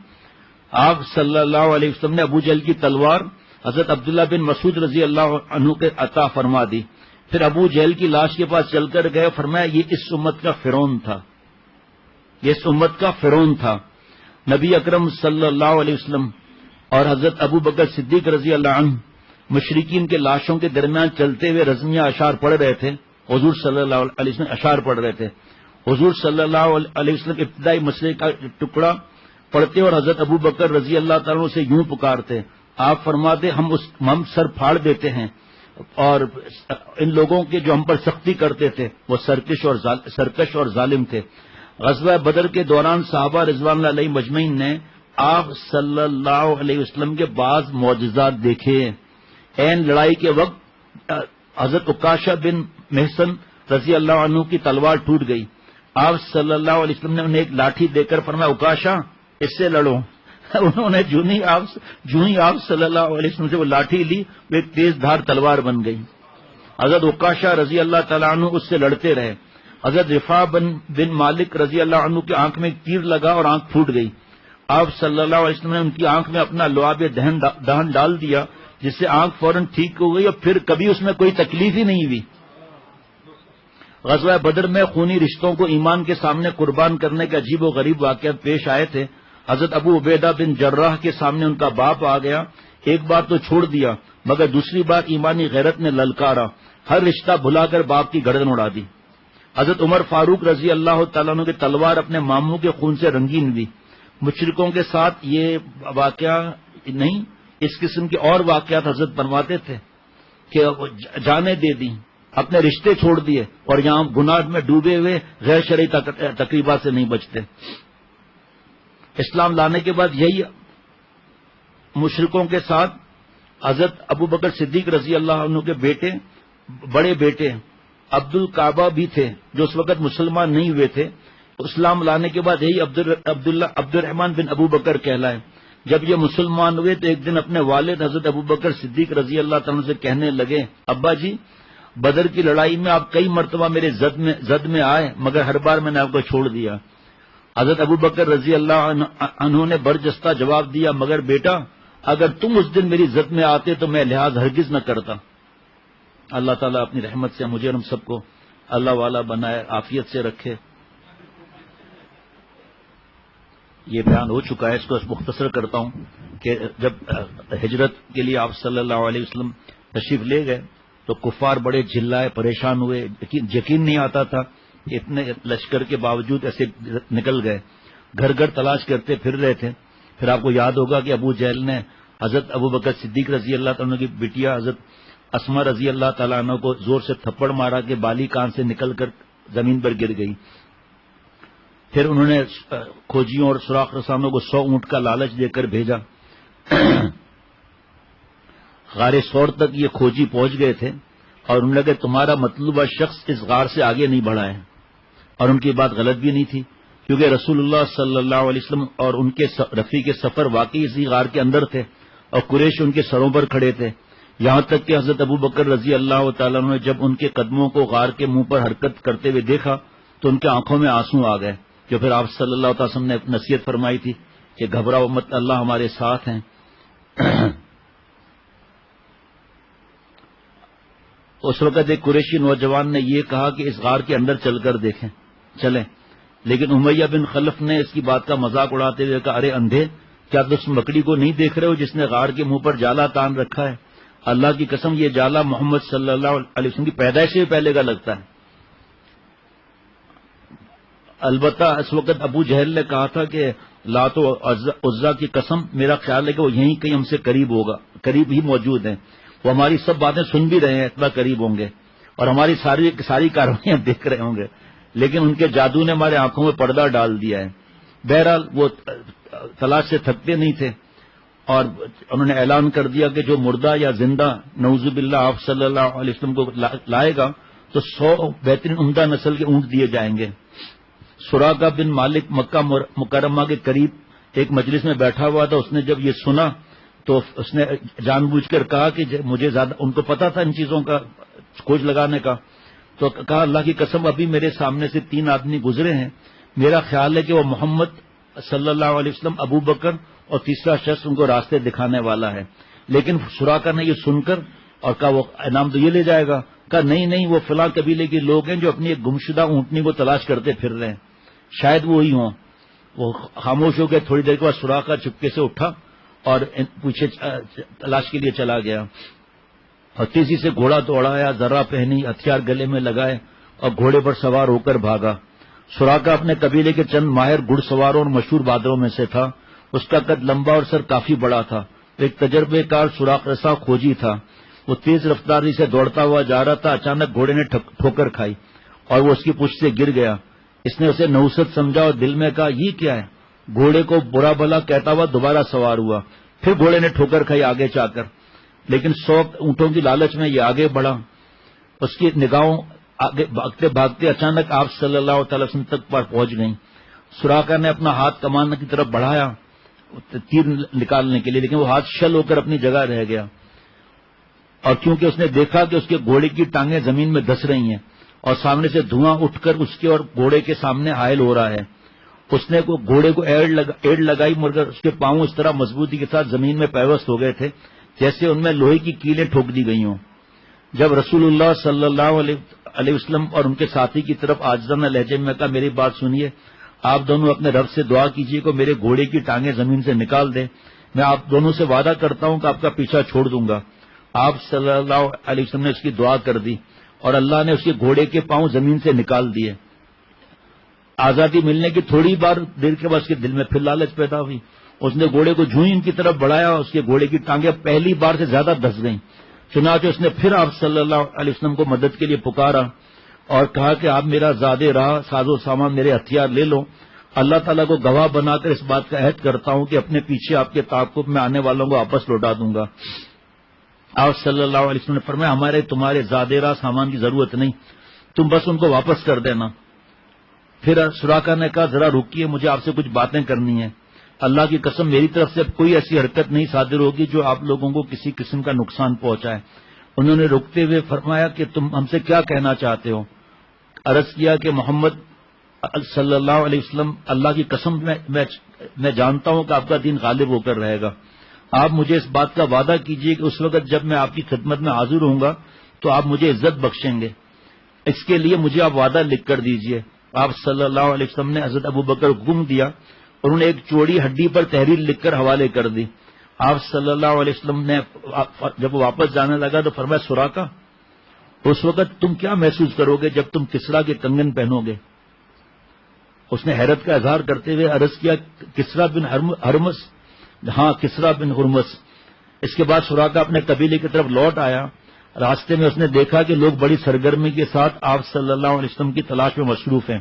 آپ صلی اللہ علیہ وسلم نے ابو جہل کی تلوار حضرت عبداللہ بن مسعود رضی اللہ عنہ کے عطا فرما دی، پھر ابو جہل کی لاش کے پاس چل کر گئے، فرمایا یہ اس امت کا فرعون تھا، یہ اس امت کا فرعون تھا۔ نبی اکرم صلی اللہ علیہ وسلم اور حضرت ابو بکر صدیق رضی اللہ عنہ مشرکین کے لاشوں کے درمیان چلتے ہوئے رزمیہ اشعار پڑھ رہے تھے، حضور صلی اللہ علیہ وسلم اشعار پڑھ رہے تھے۔ حضور صلی اللہ علیہ وسلم ابتدائی مسئلے کا ٹکڑا پڑھتے اور حضرت ابو بکر رضی اللہ تعالیٰ سے یوں پکارتے، آپ فرماتے ہم سر پھاڑ دیتے ہیں، اور ان لوگوں کے جو ہم پر سختی کرتے تھے وہ سرکش اور ظالم تھے۔ غزوہ بدر کے دوران صحابہ رضوان اللہ علیہ مجمعین نے آپ صلی اللہ علیہ وسلم کے بعض معجزات دیکھے۔ عین لڑائی کے وقت حضرت عکاشہ بن محصن رضی اللہ عنہ کی تلوار ٹوٹ گئی، آپ صلی اللہ علیہ وسلم نے انہیں ایک لاٹھی دے کر فرمایا عکاشہ اس سے لڑو، انہوں نے جو ہی آپ صلی اللہ علیہ وسلم سے وہ لاٹھی لی، وہ ایک تیز دھار تلوار بن گئی۔ حضرت عکاشہ رضی اللہ تعالیٰ عنہ اس سے لڑتے رہے۔ حضرت رفاع بن مالک رضی اللہ عنہ کی آنکھ میں تیر لگا اور آنکھ پھوٹ گئی، آپ صلی اللہ علیہ وسلم نے ان کی آنکھ میں اپنا لعاب دہن ڈال دیا، جس سے آنکھ فوراً ٹھیک ہو گئی اور پھر کبھی اس میں کوئی تکلیف ہی نہیں ہوئی۔ غزوہ بدر میں خونی رشتوں کو ایمان کے سامنے قربان کرنے کے عجیب و غریب واقعات پیش آئے تھے۔ حضرت ابو عبیدہ بن جراح کے سامنے ان کا باپ آ گیا، ایک بار تو چھوڑ دیا مگر دوسری بار ایمانی غیرت نے للکارا، ہر رشتہ بھلا کر باپ کی گردن اڑا دی۔ حضرت عمر فاروق رضی اللہ تعالیٰ عنہ کی تلوار اپنے ماموں کے خون سے رنگین ہوئی۔ مشرکوں کے ساتھ یہ واقعہ نہیں، اس قسم کے اور واقعات حضرت بنواتے تھے کہ جانیں دے دی، اپنے رشتے چھوڑ دیے، اور یہاں گناہ میں ڈوبے ہوئے غیر شرعی تقریبات سے نہیں بچتے۔ اسلام لانے کے بعد یہی مشرکوں کے ساتھ حضرت ابو بکر صدیق رضی اللہ عنہ کے بڑے بیٹے عبد الکعبہ بھی تھے جو اس وقت مسلمان نہیں ہوئے تھے۔ اسلام لانے کے بعد یہی عبد الرحمن بن ابو بکر کہلائے۔ جب یہ مسلمان ہوئے تو ایک دن اپنے والد حضرت ابو بکر صدیق رضی اللہ تعالیٰ سے کہنے لگے، ابا جی بدر کی لڑائی میں آپ کئی مرتبہ میرے زد میں آئے مگر ہر بار میں نے آپ کو چھوڑ دیا۔ حضرت ابو بکر رضی اللہ عنہ نے برجستہ جواب دیا، مگر بیٹا اگر تم اس دن میری زد میں آتے تو میں لحاظ ہرگز نہ کرتا. اللہ تعالیٰ اپنی رحمت سے مجھے اور ہم سب کو اللہ والا بنائے، عافیت سے رکھے. یہ بیان ہو چکا ہے، اس کو مختصر کرتا ہوں کہ جب ہجرت کے لیے آپ صلی اللہ علیہ وسلم تشریف لے گئے تو کفار بڑے جھلائے، پریشان ہوئے، یقین نہیں آتا تھا کہ اتنے لشکر کے باوجود ایسے نکل گئے. گھر گھر تلاش کرتے پھر رہے تھے. پھر آپ کو یاد ہوگا کہ ابو جہل نے حضرت ابو بکر صدیق رضی اللہ تعالیٰ کی بٹیا حضرت اسما رضی اللہ تعالیٰ عنہ کو زور سے تھپڑ مارا کہ بالی کان سے نکل کر زمین پر گر گئی. پھر انہوں نے کھوجیوں اور سوراخ رسانوں کو 100 اونٹ کا لالچ دے کر بھیجا. غار ثور تک یہ کھوجی پہنچ گئے تھے اور انہوں نے کہا تمہارا مطلوبہ شخص اس غار سے آگے نہیں بڑھا ہے. اور ان کی بات غلط بھی نہیں تھی، کیونکہ رسول اللہ صلی اللہ علیہ وسلم اور ان کے رفیق سفر واقعی اسی غار کے اندر تھے اور قریش ان کے سروں پر کھڑے تھے. یہاں تک کہ حضرت ابو بکر رضی اللہ تعالیٰ نے جب ان کے قدموں کو غار کے منہ پر حرکت کرتے ہوئے دیکھا تو ان کے آنکھوں میں آنسو آ گئے. جو پھر آپ صلی اللہ تعالی وسلم نے نصیحت فرمائی تھی کہ گھبراؤ مت، اللہ ہمارے ساتھ ہیں. اس وقت ایک قریشی نوجوان نے یہ کہا کہ اس غار کے اندر چل کر دیکھیں، چلیں. لیکن امیہ بن خلف نے اس کی بات کا مذاق اڑاتے ہوئے کہا ارے اندھے، کیا تم اس مکڑی کو نہیں دیکھ رہے ہو جس نے غار کے منہ پر جالا تان رکھا ہے؟ اللہ کی قسم یہ جالا محمد صلی اللہ علیہ وسلم کی پیدائش سے پہلے کا لگتا ہے. البتہ اس وقت ابو جہل نے کہا تھا کہ لات و عزا کی قسم، میرا خیال ہے کہ وہ یہیں کہیں ہم سے قریب ہوگا، قریب ہی موجود ہیں. وہ ہماری سب باتیں سن بھی رہے ہیں، اتنا قریب ہوں گے اور ہماری ساری کاروائیاں دیکھ رہے ہوں گے، لیکن ان کے جادو نے ہمارے آنکھوں میں پردہ ڈال دیا ہے. بہرحال وہ تلاش سے تھکتے نہیں تھے اور انہوں نے اعلان کر دیا کہ جو مردہ یا زندہ نعوذ باللہ آپ صلی اللہ علیہ وسلم کو لائے گا تو 100 بہترین عمدہ نسل کے اونٹ دیے جائیں گے. سراقہ بن مالک مکہ مکرمہ کے قریب ایک مجلس میں بیٹھا ہوا تھا. اس نے جب یہ سنا تو اس نے جان بوجھ کر کہا کہ مجھے زیادہ، ان کو پتا تھا ان چیزوں کا کھوج لگانے کا، تو کہا اللہ کی قسم ابھی میرے سامنے سے 3 آدمی گزرے ہیں، میرا خیال ہے کہ وہ محمد صلی اللہ علیہ وسلم، ابو بکر اور تیسرا شخص ان کو راستے دکھانے والا ہے. لیکن سراقہ نے یہ سن کر اور کہا وہ انعام تو یہ لے جائے گا. کہا نہیں، وہ فلاں قبیلے کے لوگ ہیں جو اپنی ایک گمشدہ اونٹنی کو تلاش کرتے پھر رہے ہیں، شاید وہی ہوں. وہ خاموش ہو گئے. تھوڑی دیر کے بعد سراقہ چپکے سے اٹھا اور پیچھے تلاش کے لیے چلا گیا اور تیزی سے گھوڑا دوڑایا، ذرہ پہنی، ہتھیار گلے میں لگائے اور گھوڑے پر سوار ہو کر بھاگا. سراقہ اپنے قبیلے کے چند ماہر گھڑ سواروں اور مشہور بہادروں میں سے تھا. اس کا قد لمبا اور سر کافی بڑا تھا. ایک تجربے کار سوراخ رسا کھوجی تھا. وہ تیز رفتاری سے دوڑتا ہوا جا رہا تھا. اچانک گھوڑے نے ٹھوکر کھائی اور وہ اس کی پشت سے گر گیا. اس نے اسے نحوست سمجھا اور دل میں کہا یہ کیا ہے. گھوڑے کو برا بھلا کہتا ہوا دوبارہ سوار ہوا. پھر گھوڑے نے ٹھوکر کھائی آگے جا کر، لیکن 100 اونٹوں کی لالچ میں یہ آگے بڑھا. اس کی نگاہوں آگے بھاگتے بھاگتے اچانک آپ صلی اللہ تعالی وسلم تک پر پہنچ گئیں. سراقہ نے اپنا ہاتھ کمان کی طرف بڑھایا تیر نکالنے کے لیے، لیکن وہ ہاتھ شل ہو کر اپنی جگہ رہ گیا. اور کیونکہ اس نے دیکھا کہ اس کے گھوڑے کی ٹانگیں زمین میں دھس رہی ہیں اور سامنے سے دھواں اٹھ کر اس کے اور گھوڑے کے سامنے حائل ہو رہا ہے، اس نے گھوڑے کو ایڑ لگائی، مگر اس کے پاؤں اس طرح مضبوطی کے ساتھ زمین میں پیوست ہو گئے تھے جیسے ان میں لوہے کی کیلیں ٹھوک دی گئی ہوں. جب رسول اللہ صلی اللہ علیہ وسلم اور ان کے ساتھی کی طرف عاجزانہ لہجے میں کہا میری بات سنیے، آپ دونوں اپنے رب سے دعا کیجیے کہ میرے گھوڑے کی ٹانگیں زمین سے نکال دیں. میں آپ دونوں سے وعدہ کرتا ہوں کہ آپ کا پیچھا چھوڑ دوں گا. آپ صلی اللہ علیہ وسلم نے اس کی دعا کر دی اور اللہ نے اس کے گھوڑے کے پاؤں زمین سے نکال دیے. آزادی ملنے کی تھوڑی بار دیر کے بعد اس کے دل میں پھر لالچ پیدا ہوئی. اس نے گھوڑے کو جوں ہی ان کی طرف بڑھایا، اس کے گھوڑے کی ٹانگیں پہلی بار سے زیادہ دھس گئیں. چنانچہ اس نے پھر آپ صلی اللہ علیہ وسلم کو مدد کے لیے پکارا اور کہا کہ آپ میرا زادے راہ ساز و سامان میرے ہتھیار لے لو. اللہ تعالیٰ کو گواہ بنا کر اس بات کا عہد کرتا ہوں کہ اپنے پیچھے آپ کے تعاقب میں آنے والوں کو واپس لوٹا دوں گا. آپ صلی اللہ علیہ وسلم نے فرمایا ہمارے تمہارے زادے راہ سامان کی ضرورت نہیں، تم بس ان کو واپس کر دینا. پھر سراقہ نے کہا ذرا رکیے، مجھے آپ سے کچھ باتیں کرنی ہیں. اللہ کی قسم میری طرف سے اب کوئی ایسی حرکت نہیں صادر ہوگی جو آپ لوگوں کو کسی قسم کا نقصان پہنچائے. انہوں نے رکتے ہوئے فرمایا کہ تم ہم سے کیا کہنا چاہتے ہو. عرض کیا کہ محمد صلی اللہ علیہ وسلم اللہ کی قسم میں جانتا ہوں کہ آپ کا دین غالب ہو کر رہے گا. آپ مجھے اس بات کا وعدہ کیجئے کہ اس وقت جب میں آپ کی خدمت میں حاضر ہوں گا تو آپ مجھے عزت بخشیں گے، اس کے لیے مجھے آپ وعدہ لکھ کر دیجئے۔ آپ صلی اللہ علیہ وسلم نے حضرت ابو بکر کو حکم دیا، انہوں نے ایک چوڑی ہڈی پر تحریر لکھ کر حوالے کر دی۔ آپ صلی اللہ علیہ وسلم نے جب وہ واپس جانے لگا تو فرمایا سراقہ، اس وقت تم کیا محسوس کرو گے جب تم کسریٰ کے کنگن پہنو گے؟ اس نے حیرت کا اظہار کرتے ہوئے عرض کیا کسریٰ بن ہرمس؟ ہاں کسریٰ بن ہرمس۔ اس کے بعد سراقہ اپنے قبیلے کی طرف لوٹ آیا۔ راستے میں اس نے دیکھا کہ لوگ بڑی سرگرمی کے ساتھ آپ صلی اللہ علیہ وسلم کی تلاش میں مصروف ہیں۔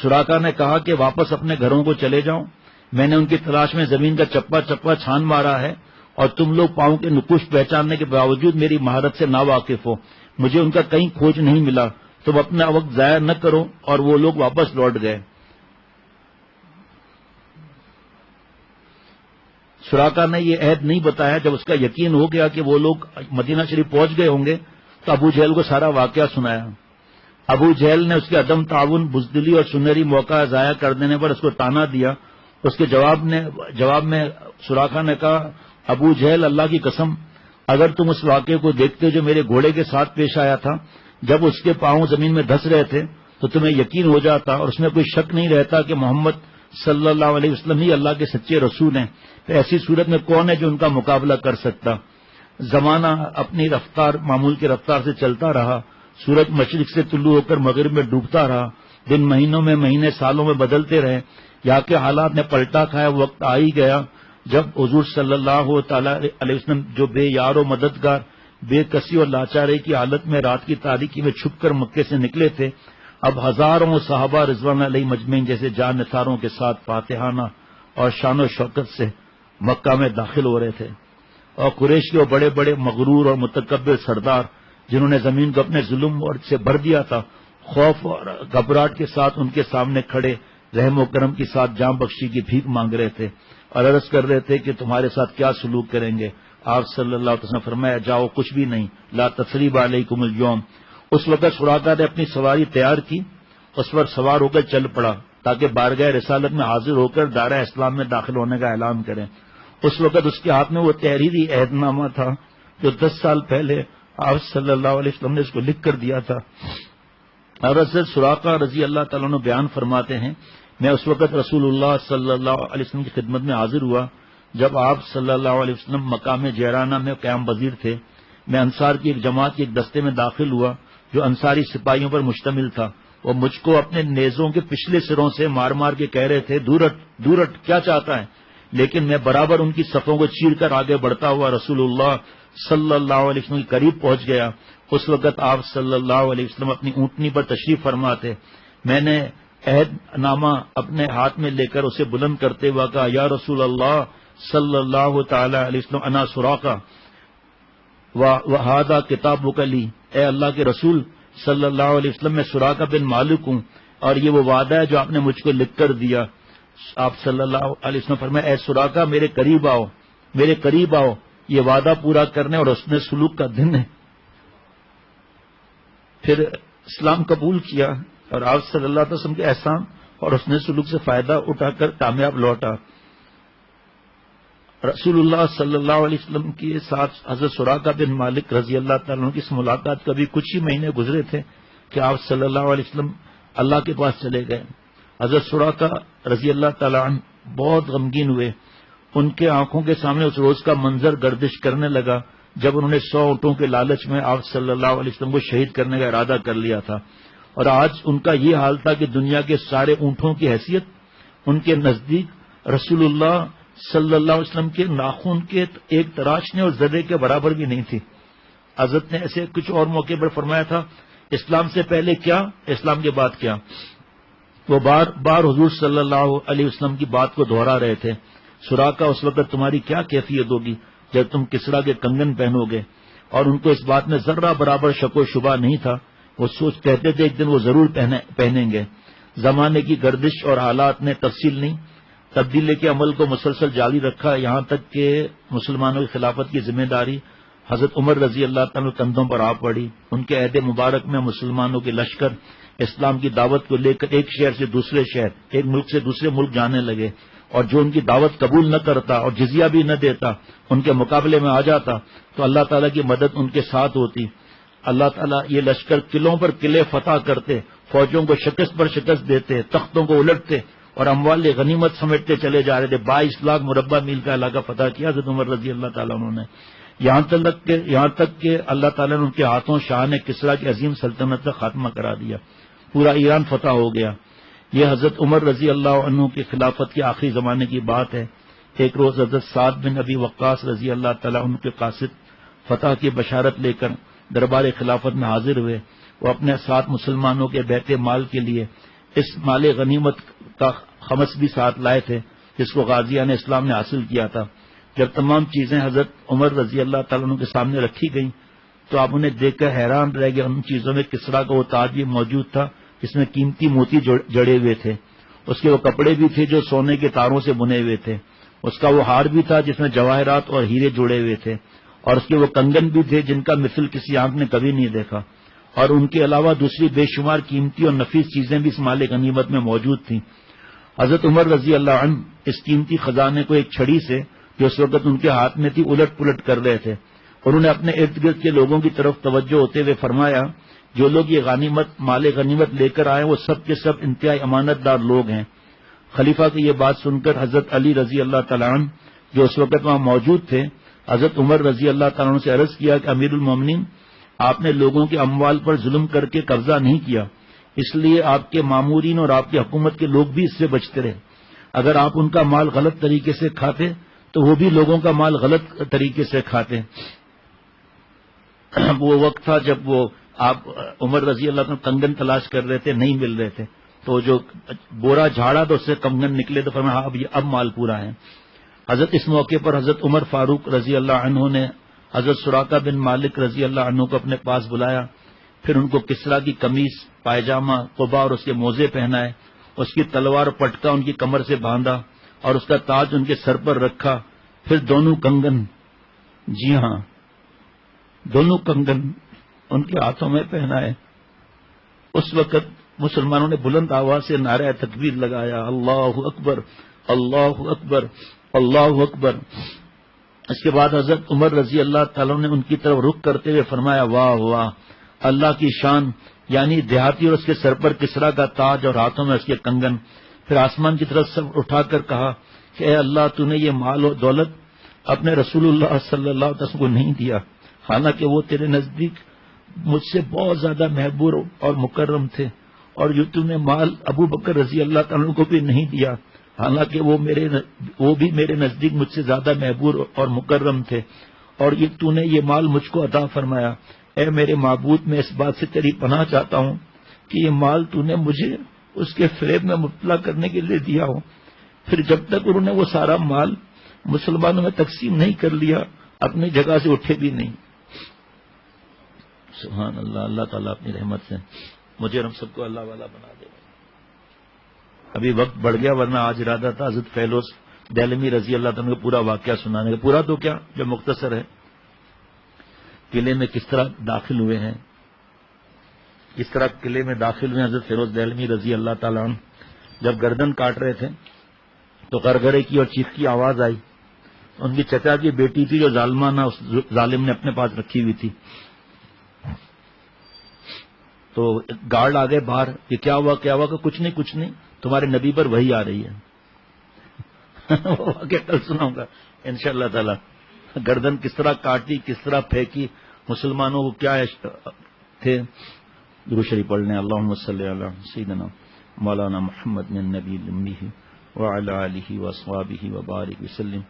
سراقہ نے کہا کہ واپس اپنے گھروں کو چلے جاؤں، میں نے ان کی تلاش میں زمین کا چپا چپا چھان مارا ہے اور تم لوگ پاؤں کے نقوش پہچاننے کے باوجود میری مہارت سے ناواقف ہو، مجھے ان کا کہیں کھوج نہیں ملا، تم اپنا وقت ضائع نہ کرو۔ اور وہ لوگ واپس لوٹ گئے۔ سراقہ نے یہ عہد نہیں بتایا۔ جب اس کا یقین ہو گیا کہ وہ لوگ مدینہ شریف پہنچ گئے ہوں گے تو ابو جہل کو سارا واقعہ سنایا۔ ابو جہل نے اس کے عدم تعاون، بزدلی اور سنہری موقع ضائع کر دینے پر اس کو طعنہ دیا۔ اس کے جواب میں سراقہ نے کہا ابو جہل، اللہ کی قسم اگر تم اس واقعے کو دیکھتے جو میرے گھوڑے کے ساتھ پیش آیا تھا جب اس کے پاؤں زمین میں دھس رہے تھے تو تمہیں یقین ہو جاتا اور اس میں کوئی شک نہیں رہتا کہ محمد صلی اللہ علیہ وسلم ہی اللہ کے سچے رسول ہیں۔ تو ایسی صورت میں کون ہے جو ان کا مقابلہ کر سکتا؟ زمانہ اپنی رفتار، معمول کی رفتار سے چلتا رہا۔ سورج مشرق سے طلوع ہو کر مغرب میں ڈوبتا رہا۔ دن مہینوں میں، مہینے سالوں میں بدلتے رہے۔ یہاں کے حالات نے پلٹا کھایا۔ وقت آ ہی گیا جب حضور صلی اللہ تعالی علیہ وسلم جو بے یار و مددگار، بے کسی اور لاچاری کی حالت میں رات کی تاریکی میں چھپ کر مکے سے نکلے تھے، اب ہزاروں صحابہ رضوان علیہ مجمعین جیسے جان نثاروں کے ساتھ فاتحانہ اور شان و شوکت سے مکہ میں داخل ہو رہے تھے۔ اور قریش کے وہ بڑے بڑے مغرور اور متکبر سردار جنہوں نے زمین کو اپنے ظلم اور سے بھر دیا تھا، خوف اور گھبراہٹ کے ساتھ ان کے سامنے کھڑے رحم و کرم کے ساتھ جان بخشی کی بھیک مانگ رہے تھے اور عرض کر رہے تھے کہ تمہارے ساتھ کیا سلوک کریں گے۔ آپ صلی اللہ علیہ وسلم فرمایا جاؤ، کچھ بھی نہیں، لا تثریب علیکم اليوم۔ اس وقت سراقہ نے اپنی سواری تیار کی، اس پر سوار ہو کر چل پڑا تاکہ بارگاہ رسالت میں حاضر ہو کر دائرہ اسلام میں داخل ہونے کا اعلان کریں۔ اس وقت اس کے ہاتھ میں وہ تحریری عہد نامہ تھا جو 10 سال پہلے آپ صلی اللہ علیہ وسلم نے اس کو لکھ کر دیا تھا۔ حضرت سراقہ رضی اللہ تعالیٰ عنہ بیان فرماتے ہیں میں اس وقت رسول اللہ صلی اللہ علیہ وسلم کی خدمت میں حاضر ہوا جب آپ صلی اللہ علیہ وسلم مقام جیرانہ میں قیام پذیر تھے۔ میں انصار کی ایک جماعت کے ایک دستے میں داخل ہوا جو انصاری سپاہیوں پر مشتمل تھا۔ وہ مجھ کو اپنے نیزوں کے پچھلے سروں سے مار مار کے کہہ رہے تھے دور ہٹ، دور ہٹ، کیا چاہتا ہے؟ لیکن میں برابر ان کی صفوں کو چیر کر آگے بڑھتا ہوا رسول اللہ صلی اللہ علیہ وسلم کے قریب پہنچ گیا۔ اس وقت آپ صلی اللہ علیہ وسلم اپنی اونٹنی پر تشریف فرما تھے۔ میں نے عہد نامہ اپنے ہاتھ میں لے کر اسے بلند کرتے ہوا کہا یا رسول اللہ صلی اللہ تعالی علیہ وسلم انا سراقہ وہذا کتابک لی، اے اللہ کے رسول صلی اللہ علیہ وسلم میں سراقہ بن مالک ہوں اور یہ وہ وعدہ ہے جو آپ نے مجھ کو لکھ کر دیا۔ آپ صلی اللہ علیہ وسلم فرمایا اے سراقہ میرے قریب آؤ، میرے قریب آؤ، یہ وعدہ پورا کرنے اور حسن سلوک کا دن ہے۔ پھر اسلام قبول کیا اور آپ صلی اللہ علیہ وسلم کے احسان اور حسن سلوک سے فائدہ اٹھا کر کامیاب لوٹا۔ رسول اللہ صلی اللہ علیہ وسلم کے ساتھ حضرت سراقہ بن مالک رضی اللہ تعالیٰ عنہ کی اس ملاقات کا بھی کچھ ہی مہینے گزرے تھے کہ آپ صلی اللہ علیہ وسلم اللہ کے پاس چلے گئے۔ حضرت سراقہ رضی اللہ تعالیٰ عنہ بہت غمگین ہوئے۔ ان کے آنکھوں کے سامنے اس روز کا منظر گردش کرنے لگا جب انہوں نے 100 اونٹوں کے لالچ میں آپ صلی اللہ علیہ وسلم کو شہید کرنے کا ارادہ کر لیا تھا، اور آج ان کا یہ حال تھا کہ دنیا کے سارے اونٹوں کی حیثیت ان کے نزدیک رسول اللہ صلی اللہ علیہ وسلم کے ناخن کے ایک تراشنے اور ذرے کے برابر بھی نہیں تھی۔ حضرت نے ایسے کچھ اور موقع پر فرمایا تھا اسلام سے پہلے کیا، اسلام کے بعد کیا۔ وہ بار بار حضور صلی اللہ علیہ وسلم کی بات کو دہرا رہے تھے، سراقہ اس وقت تمہاری کیا کیفیت ہوگی جب تم کسریٰ کے کنگن پہنو گے، اور ان کو اس بات میں ذرہ برابر شک و شبہ نہیں تھا۔ وہ سوچ کہتے تھے ایک دن وہ ضرور پہنیں گے۔ زمانے کی گردش اور حالات نے تبدیلی کے عمل کو مسلسل جاری رکھا، یہاں تک کہ مسلمانوں کی خلافت کی ذمہ داری حضرت عمر رضی اللہ تعالیٰ کندھوں پر آ پڑی۔ ان کے عہد مبارک میں مسلمانوں کے لشکر اسلام کی دعوت کو لے کر ایک شہر سے دوسرے شہر، ایک ملک سے دوسرے ملک جانے لگے۔ اور جو ان کی دعوت قبول نہ کرتا اور جزیہ بھی نہ دیتا ان کے مقابلے میں آ جاتا تو اللہ تعالیٰ کی مدد ان کے ساتھ ہوتی. اللہ تعالیٰ یہ لشکر قلعوں پر قلعے فتح کرتے, فوجوں کو شکست پر شکست دیتے, تختوں کو الٹتے اور اموال غنیمت سمیٹتے چلے جا رہے تھے. 22 لاکھ مربع میل کا علاقہ فتح کیا حضرت عمر رضی اللہ تعالیٰ عنہ نے. یہاں تک کہ اللہ تعالیٰ نے ان کے ہاتھوں شاہ نے کسریٰ کی عظیم سلطنت کا خاتمہ کرا دیا, پورا ایران فتح ہو گیا. یہ حضرت عمر رضی اللہ عنہ کی خلافت کے آخری زمانے کی بات ہے. ایک روز حضرت سعد بن ابی وقاص رضی اللہ تعالیٰ عنہ کے قاصد فتح کی بشارت لے کر دربار خلافت میں حاضر ہوئے. وہ اپنے ساتھ مسلمانوں کے بیت مال کے لیے اس مال غنیمت کا خمس بھی ساتھ لائے تھے جس کو غازیان اسلام نے حاصل کیا تھا. جب تمام چیزیں حضرت عمر رضی اللہ تعالیٰ عنہ کے سامنے رکھی گئیں تو آپ انہیں دیکھ کر حیران رہ گئے. ان چیزوں میں کسریٰ کا وہ تاج بھی موجود تھا جس میں قیمتی موتی جڑے ہوئے تھے. اس کے وہ کپڑے بھی تھے جو سونے کے تاروں سے بنے ہوئے تھے. اس کا وہ ہار بھی تھا جس میں جواہرات اور ہیرے جڑے ہوئے تھے. اور اس کے وہ کنگن بھی تھے جن کا مثل کسی آنکھ نے کبھی نہیں دیکھا. اور ان کے علاوہ دوسری بے شمار قیمتی اور نفیس چیزیں بھی اس مال غنیمت میں موجود تھیں. حضرت عمر رضی اللہ عنہ اس قیمتی خزانے کو ایک چھڑی سے جو اس وقت ان کے ہاتھ میں تھی الٹ پلٹ کر رہے تھے. انہوں نے اپنے ارد گرد کے لوگوں کی طرف توجہ ہوتے ہوئے فرمایا, جو لوگ یہ مال غنیمت لے کر آئے وہ سب کے سب انتہائی امانت دار لوگ ہیں. خلیفہ کی یہ بات سن کر حضرت علی رضی اللہ تعالیٰ عنہ جو اس وقت وہاں موجود تھے حضرت عمر رضی اللہ تعالیٰ عنہ سے عرض کیا کہ امیر المومنین, آپ نے لوگوں کے اموال پر ظلم کر کے قبضہ نہیں کیا, اس لیے آپ کے مامورین اور آپ کی حکومت کے لوگ بھی اس سے بچتے رہے. اگر آپ ان کا مال غلط طریقے سے کھاتے تو وہ بھی لوگوں کا مال غلط طریقے سے کھاتے. وہ وقت تھا جب وہ آپ عمر رضی اللہ عنہ کنگن تلاش کر رہے تھے, نہیں مل رہے تھے, تو جو بورا جھاڑا تو اس سے کنگن نکلے تو فرمایا اب مال پورا ہے. حضرت اس موقع پر حضرت عمر فاروق رضی اللہ عنہ نے حضرت سراقہ بن مالک رضی اللہ عنہ کو اپنے پاس بلایا. پھر ان کو کسریٰ کی قمیص, پائجامہ, قبا اور اس کے موزے پہنائے. اس کی تلوار پٹکا ان کی کمر سے باندھا اور اس کا تاج ان کے سر پر رکھا. پھر دونوں کنگن, جی ہاں دونوں کنگن ان کے ہاتھوں میں پہنائے. اس وقت مسلمانوں نے بلند آواز سے نعرہ تکبیر لگایا, اللہ اکبر اللہ اکبر اللہ اکبر. اس کے بعد حضرت عمر رضی اللہ تعالیٰ نے ان کی طرف رخ کرتے ہوئے فرمایا, واہ واہ اللہ کی شان, یعنی دیہاتی اور اس کے سر پر کسریٰ کا تاج اور ہاتھوں میں اس کے کنگن. پھر آسمان کی طرف سب اٹھا کر کہا کہ اے اللہ, تو نے یہ مال و دولت اپنے رسول اللہ صلی اللہ علیہ وسلم کو نہیں دیا, حالانکہ وہ تیرے نزدیک مجھ سے بہت زیادہ محبوب اور مکرم تھے. اور جو تو نے مال ابو بکر رضی اللہ تعالیٰ کو بھی نہیں دیا, حالانکہ وہ بھی میرے نزدیک مجھ سے زیادہ محبوب اور مکرم تھے. اور یہ تو نے یہ مال مجھ کو عطا فرمایا. اے میرے معبود, میں اس بات سے تیری پناہ چاہتا ہوں کہ یہ مال تو نے مجھے اس کے فریب میں مبتلا کرنے کے لیے دیا ہو. پھر جب تک انہوں نے وہ سارا مال مسلمانوں میں تقسیم نہیں کر لیا, اپنی جگہ سے اٹھے بھی نہیں. سبحان اللہ, اللہ تعالیٰ اپنی رحمت سے مجھے ہم سب کو اللہ والا بنا دے. ابھی وقت بڑھ گیا, ورنہ آج ارادہ تھا حضرت فیلوز دہلمی رضی اللہ تعالیٰ کو پورا واقعہ سنانے کا. پورا تو کیا, جو مختصر ہے, قلعے میں کس طرح داخل ہوئے ہیں, کس طرح قلعے میں داخل ہوئے. حضرت فیروز دہلمی رضی اللہ تعالیٰ عنہ جب گردن کاٹ رہے تھے تو غرغرے کی اور چیخ کی آواز آئی. ان کی چچا کی بیٹی تھی جو ظالمانہ اس ظالم نے اپنے پاس رکھی ہوئی تھی. تو گارڈ آ گئے باہر, کہ کیا ہوا کیا ہوا, کہ کچھ نہیں, تمہارے نبی پر وہی آ رہی ہے. واقعہ کل سناؤں گا انشاءاللہ تعالی. گردن کس طرح کاٹی, کس طرح پھینکی, مسلمانوں کو کیا تھے. درود شریف پڑھنے, اللہم صلی علی سیدنا مولانا محمد النبی الامی وعلی آلہ واصحابہ وبارک وسلم.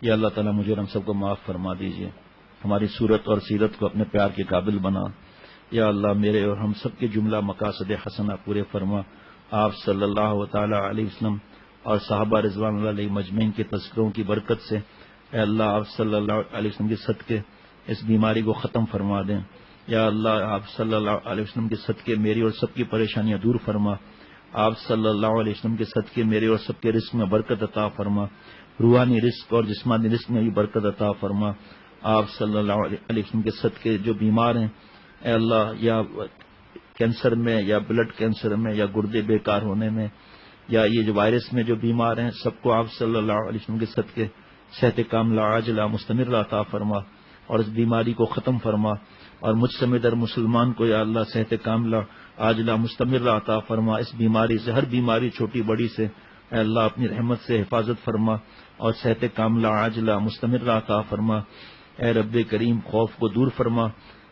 یا اللہ تعالیٰ مجھے اور ہم سب کو معاف فرما دیجئے, ہماری صورت اور سیرت کو اپنے پیار کے قابل بنا. یا اللہ میرے اور ہم سب کے جملہ مقاصد حسنہ پورے فرما. آپ صلی اللہ تعالی علیہ وسلم اور صحابہ رضوان اللہ علیہ مجمعین کے تذکروں کی برکت سے اے اللہ آپ صلی اللہ علیہ وسلم کے صدقے اس بیماری کو ختم فرما دیں. یا اللہ آپ صلی اللہ علیہ وسلم کے صدقے میری اور سب کی پریشانیاں دور فرما. آپ صلی اللہ علیہ وسلم کے صدقے میرے اور سب کے رزق میں برکت عطا فرما. روحانی رزق اور جسمانی رزق میں بھی برکت عطا فرما. آپ صلی اللہ علیہ وسلم کے صدقے جو بیمار ہیں اے اللہ, یا کینسر میں یا بلڈ کینسر میں یا گردے بیکار ہونے میں یا یہ جو وائرس میں جو بیمار ہیں سب کو آپ صلی اللہ علیہ وسلم کے صدقے صحت کاملہ عاجلہ مستمر عطا فرما اور اس بیماری کو ختم فرما، اور مجھ سمیت ہر مسلمان کو یا اللہ صحت کاملہ عاجلہ مستمر عطا فرما، اس بیماری سے، ہر بیماری چھوٹی بڑی سے اے اللہ اپنی رحمت سے حفاظت فرما اور صحت کاملہ عاجلہ مستمر عطا فرما۔ اے رب کریم خوف کو دور فرما،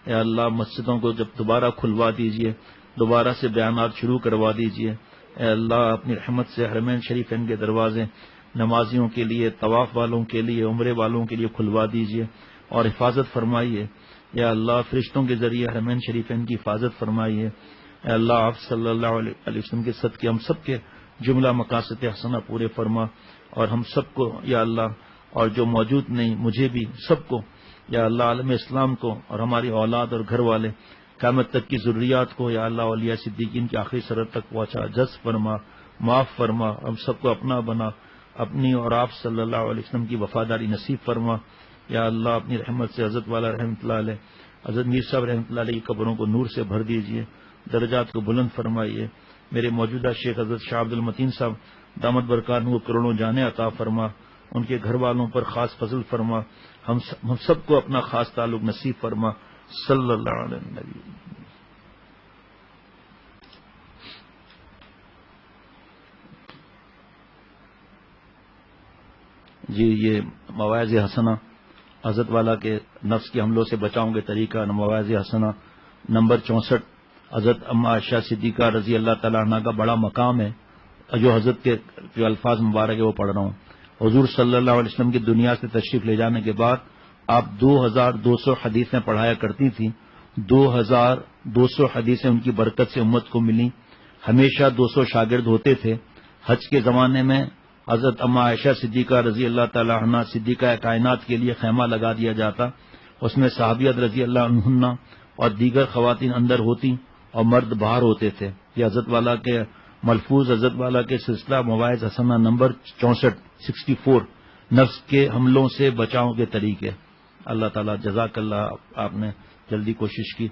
اے اللہ مسجدوں کو جب دوبارہ کھلوا دیجئے، دوبارہ سے بیانات شروع کروا دیجئے، اے اللہ اپنی رحمت سے حرمین شریفین کے دروازے نمازیوں کے لیے، طواف والوں کے لیے، عمرے والوں کے لیے کھلوا دیجئے اور حفاظت فرمائیے۔ یا اللہ فرشتوں کے ذریعے حرمین شریفین کی حفاظت فرمائیے۔ اے اللہ آپ صلی اللہ علیہ وسلم کے صدقے ہم سب کے جملہ مقاصد حسنہ پورے فرما، اور ہم سب کو یا اللہ، اور جو موجود نہیں مجھے بھی سب کو یا اللہ عالم اسلام کو اور ہماری اولاد اور گھر والے قیامت تک کی ضروریات کو یا اللہ اولیاء صدیقین کی آخری سرحد تک پہنچا، جز فرما، معاف فرما، ہم سب کو اپنا بنا، اپنی اور آپ صلی اللہ علیہ وسلم کی وفاداری نصیب فرما۔ یا اللہ اپنی رحمت سے حضرت والا رحمۃ اللہ علیہ، حضرت میر صاحب رحمۃ اللہ علیہ کی قبروں کو نور سے بھر دیجیے، درجات کو بلند فرمائیے۔ میرے موجودہ شیخ حضرت شاہ عبد المتین صاحب دامت برکاتہ کو کروڑوں جانے عطا فرما، ان کے گھر والوں پر خاص فضل فرما، ہم سب کو اپنا خاص تعلق نصیب فرما، صلی اللہ علیہ وسلم۔ جی یہ مواعظ حسنہ حضرت والا کے نفس کے حملوں سے بچاؤں کے طریقہ مواعظ حسنہ نمبر 64 حضرت اما عائشہ صدیقہ رضی اللہ تعالیٰ عنہ کا بڑا مقام ہے، جو حضرت کے جو الفاظ مبارک ہے وہ پڑھ رہا ہوں۔ حضور صلی اللہ علیہ وسلم کی دنیا سے تشریف لے جانے کے بعد آپ 2200 حدیثیں پڑھایا کرتی تھیں، 2200 حدیثیں ان کی برکت سے امت کو ملی۔ ہمیشہ 200 شاگرد ہوتے تھے۔ حج کے زمانے میں حضرت اما عائشہ صدیقہ رضی اللہ تعالی عنہ صدیقہ کائنات کے لیے خیمہ لگا دیا جاتا، اس میں صحابیت رضی اللہ عنہ اور دیگر خواتین اندر ہوتی اور مرد باہر ہوتے تھے۔ یہ حضرت والا کے ملفوظ حضرت والا کے سلسلہ مواعظ حسنہ نمبر 64 نفس کے حملوں سے بچاؤ کے طریقے۔ اللہ تعالیٰ جزاک اللہ، آپ نے جلدی کوشش کی۔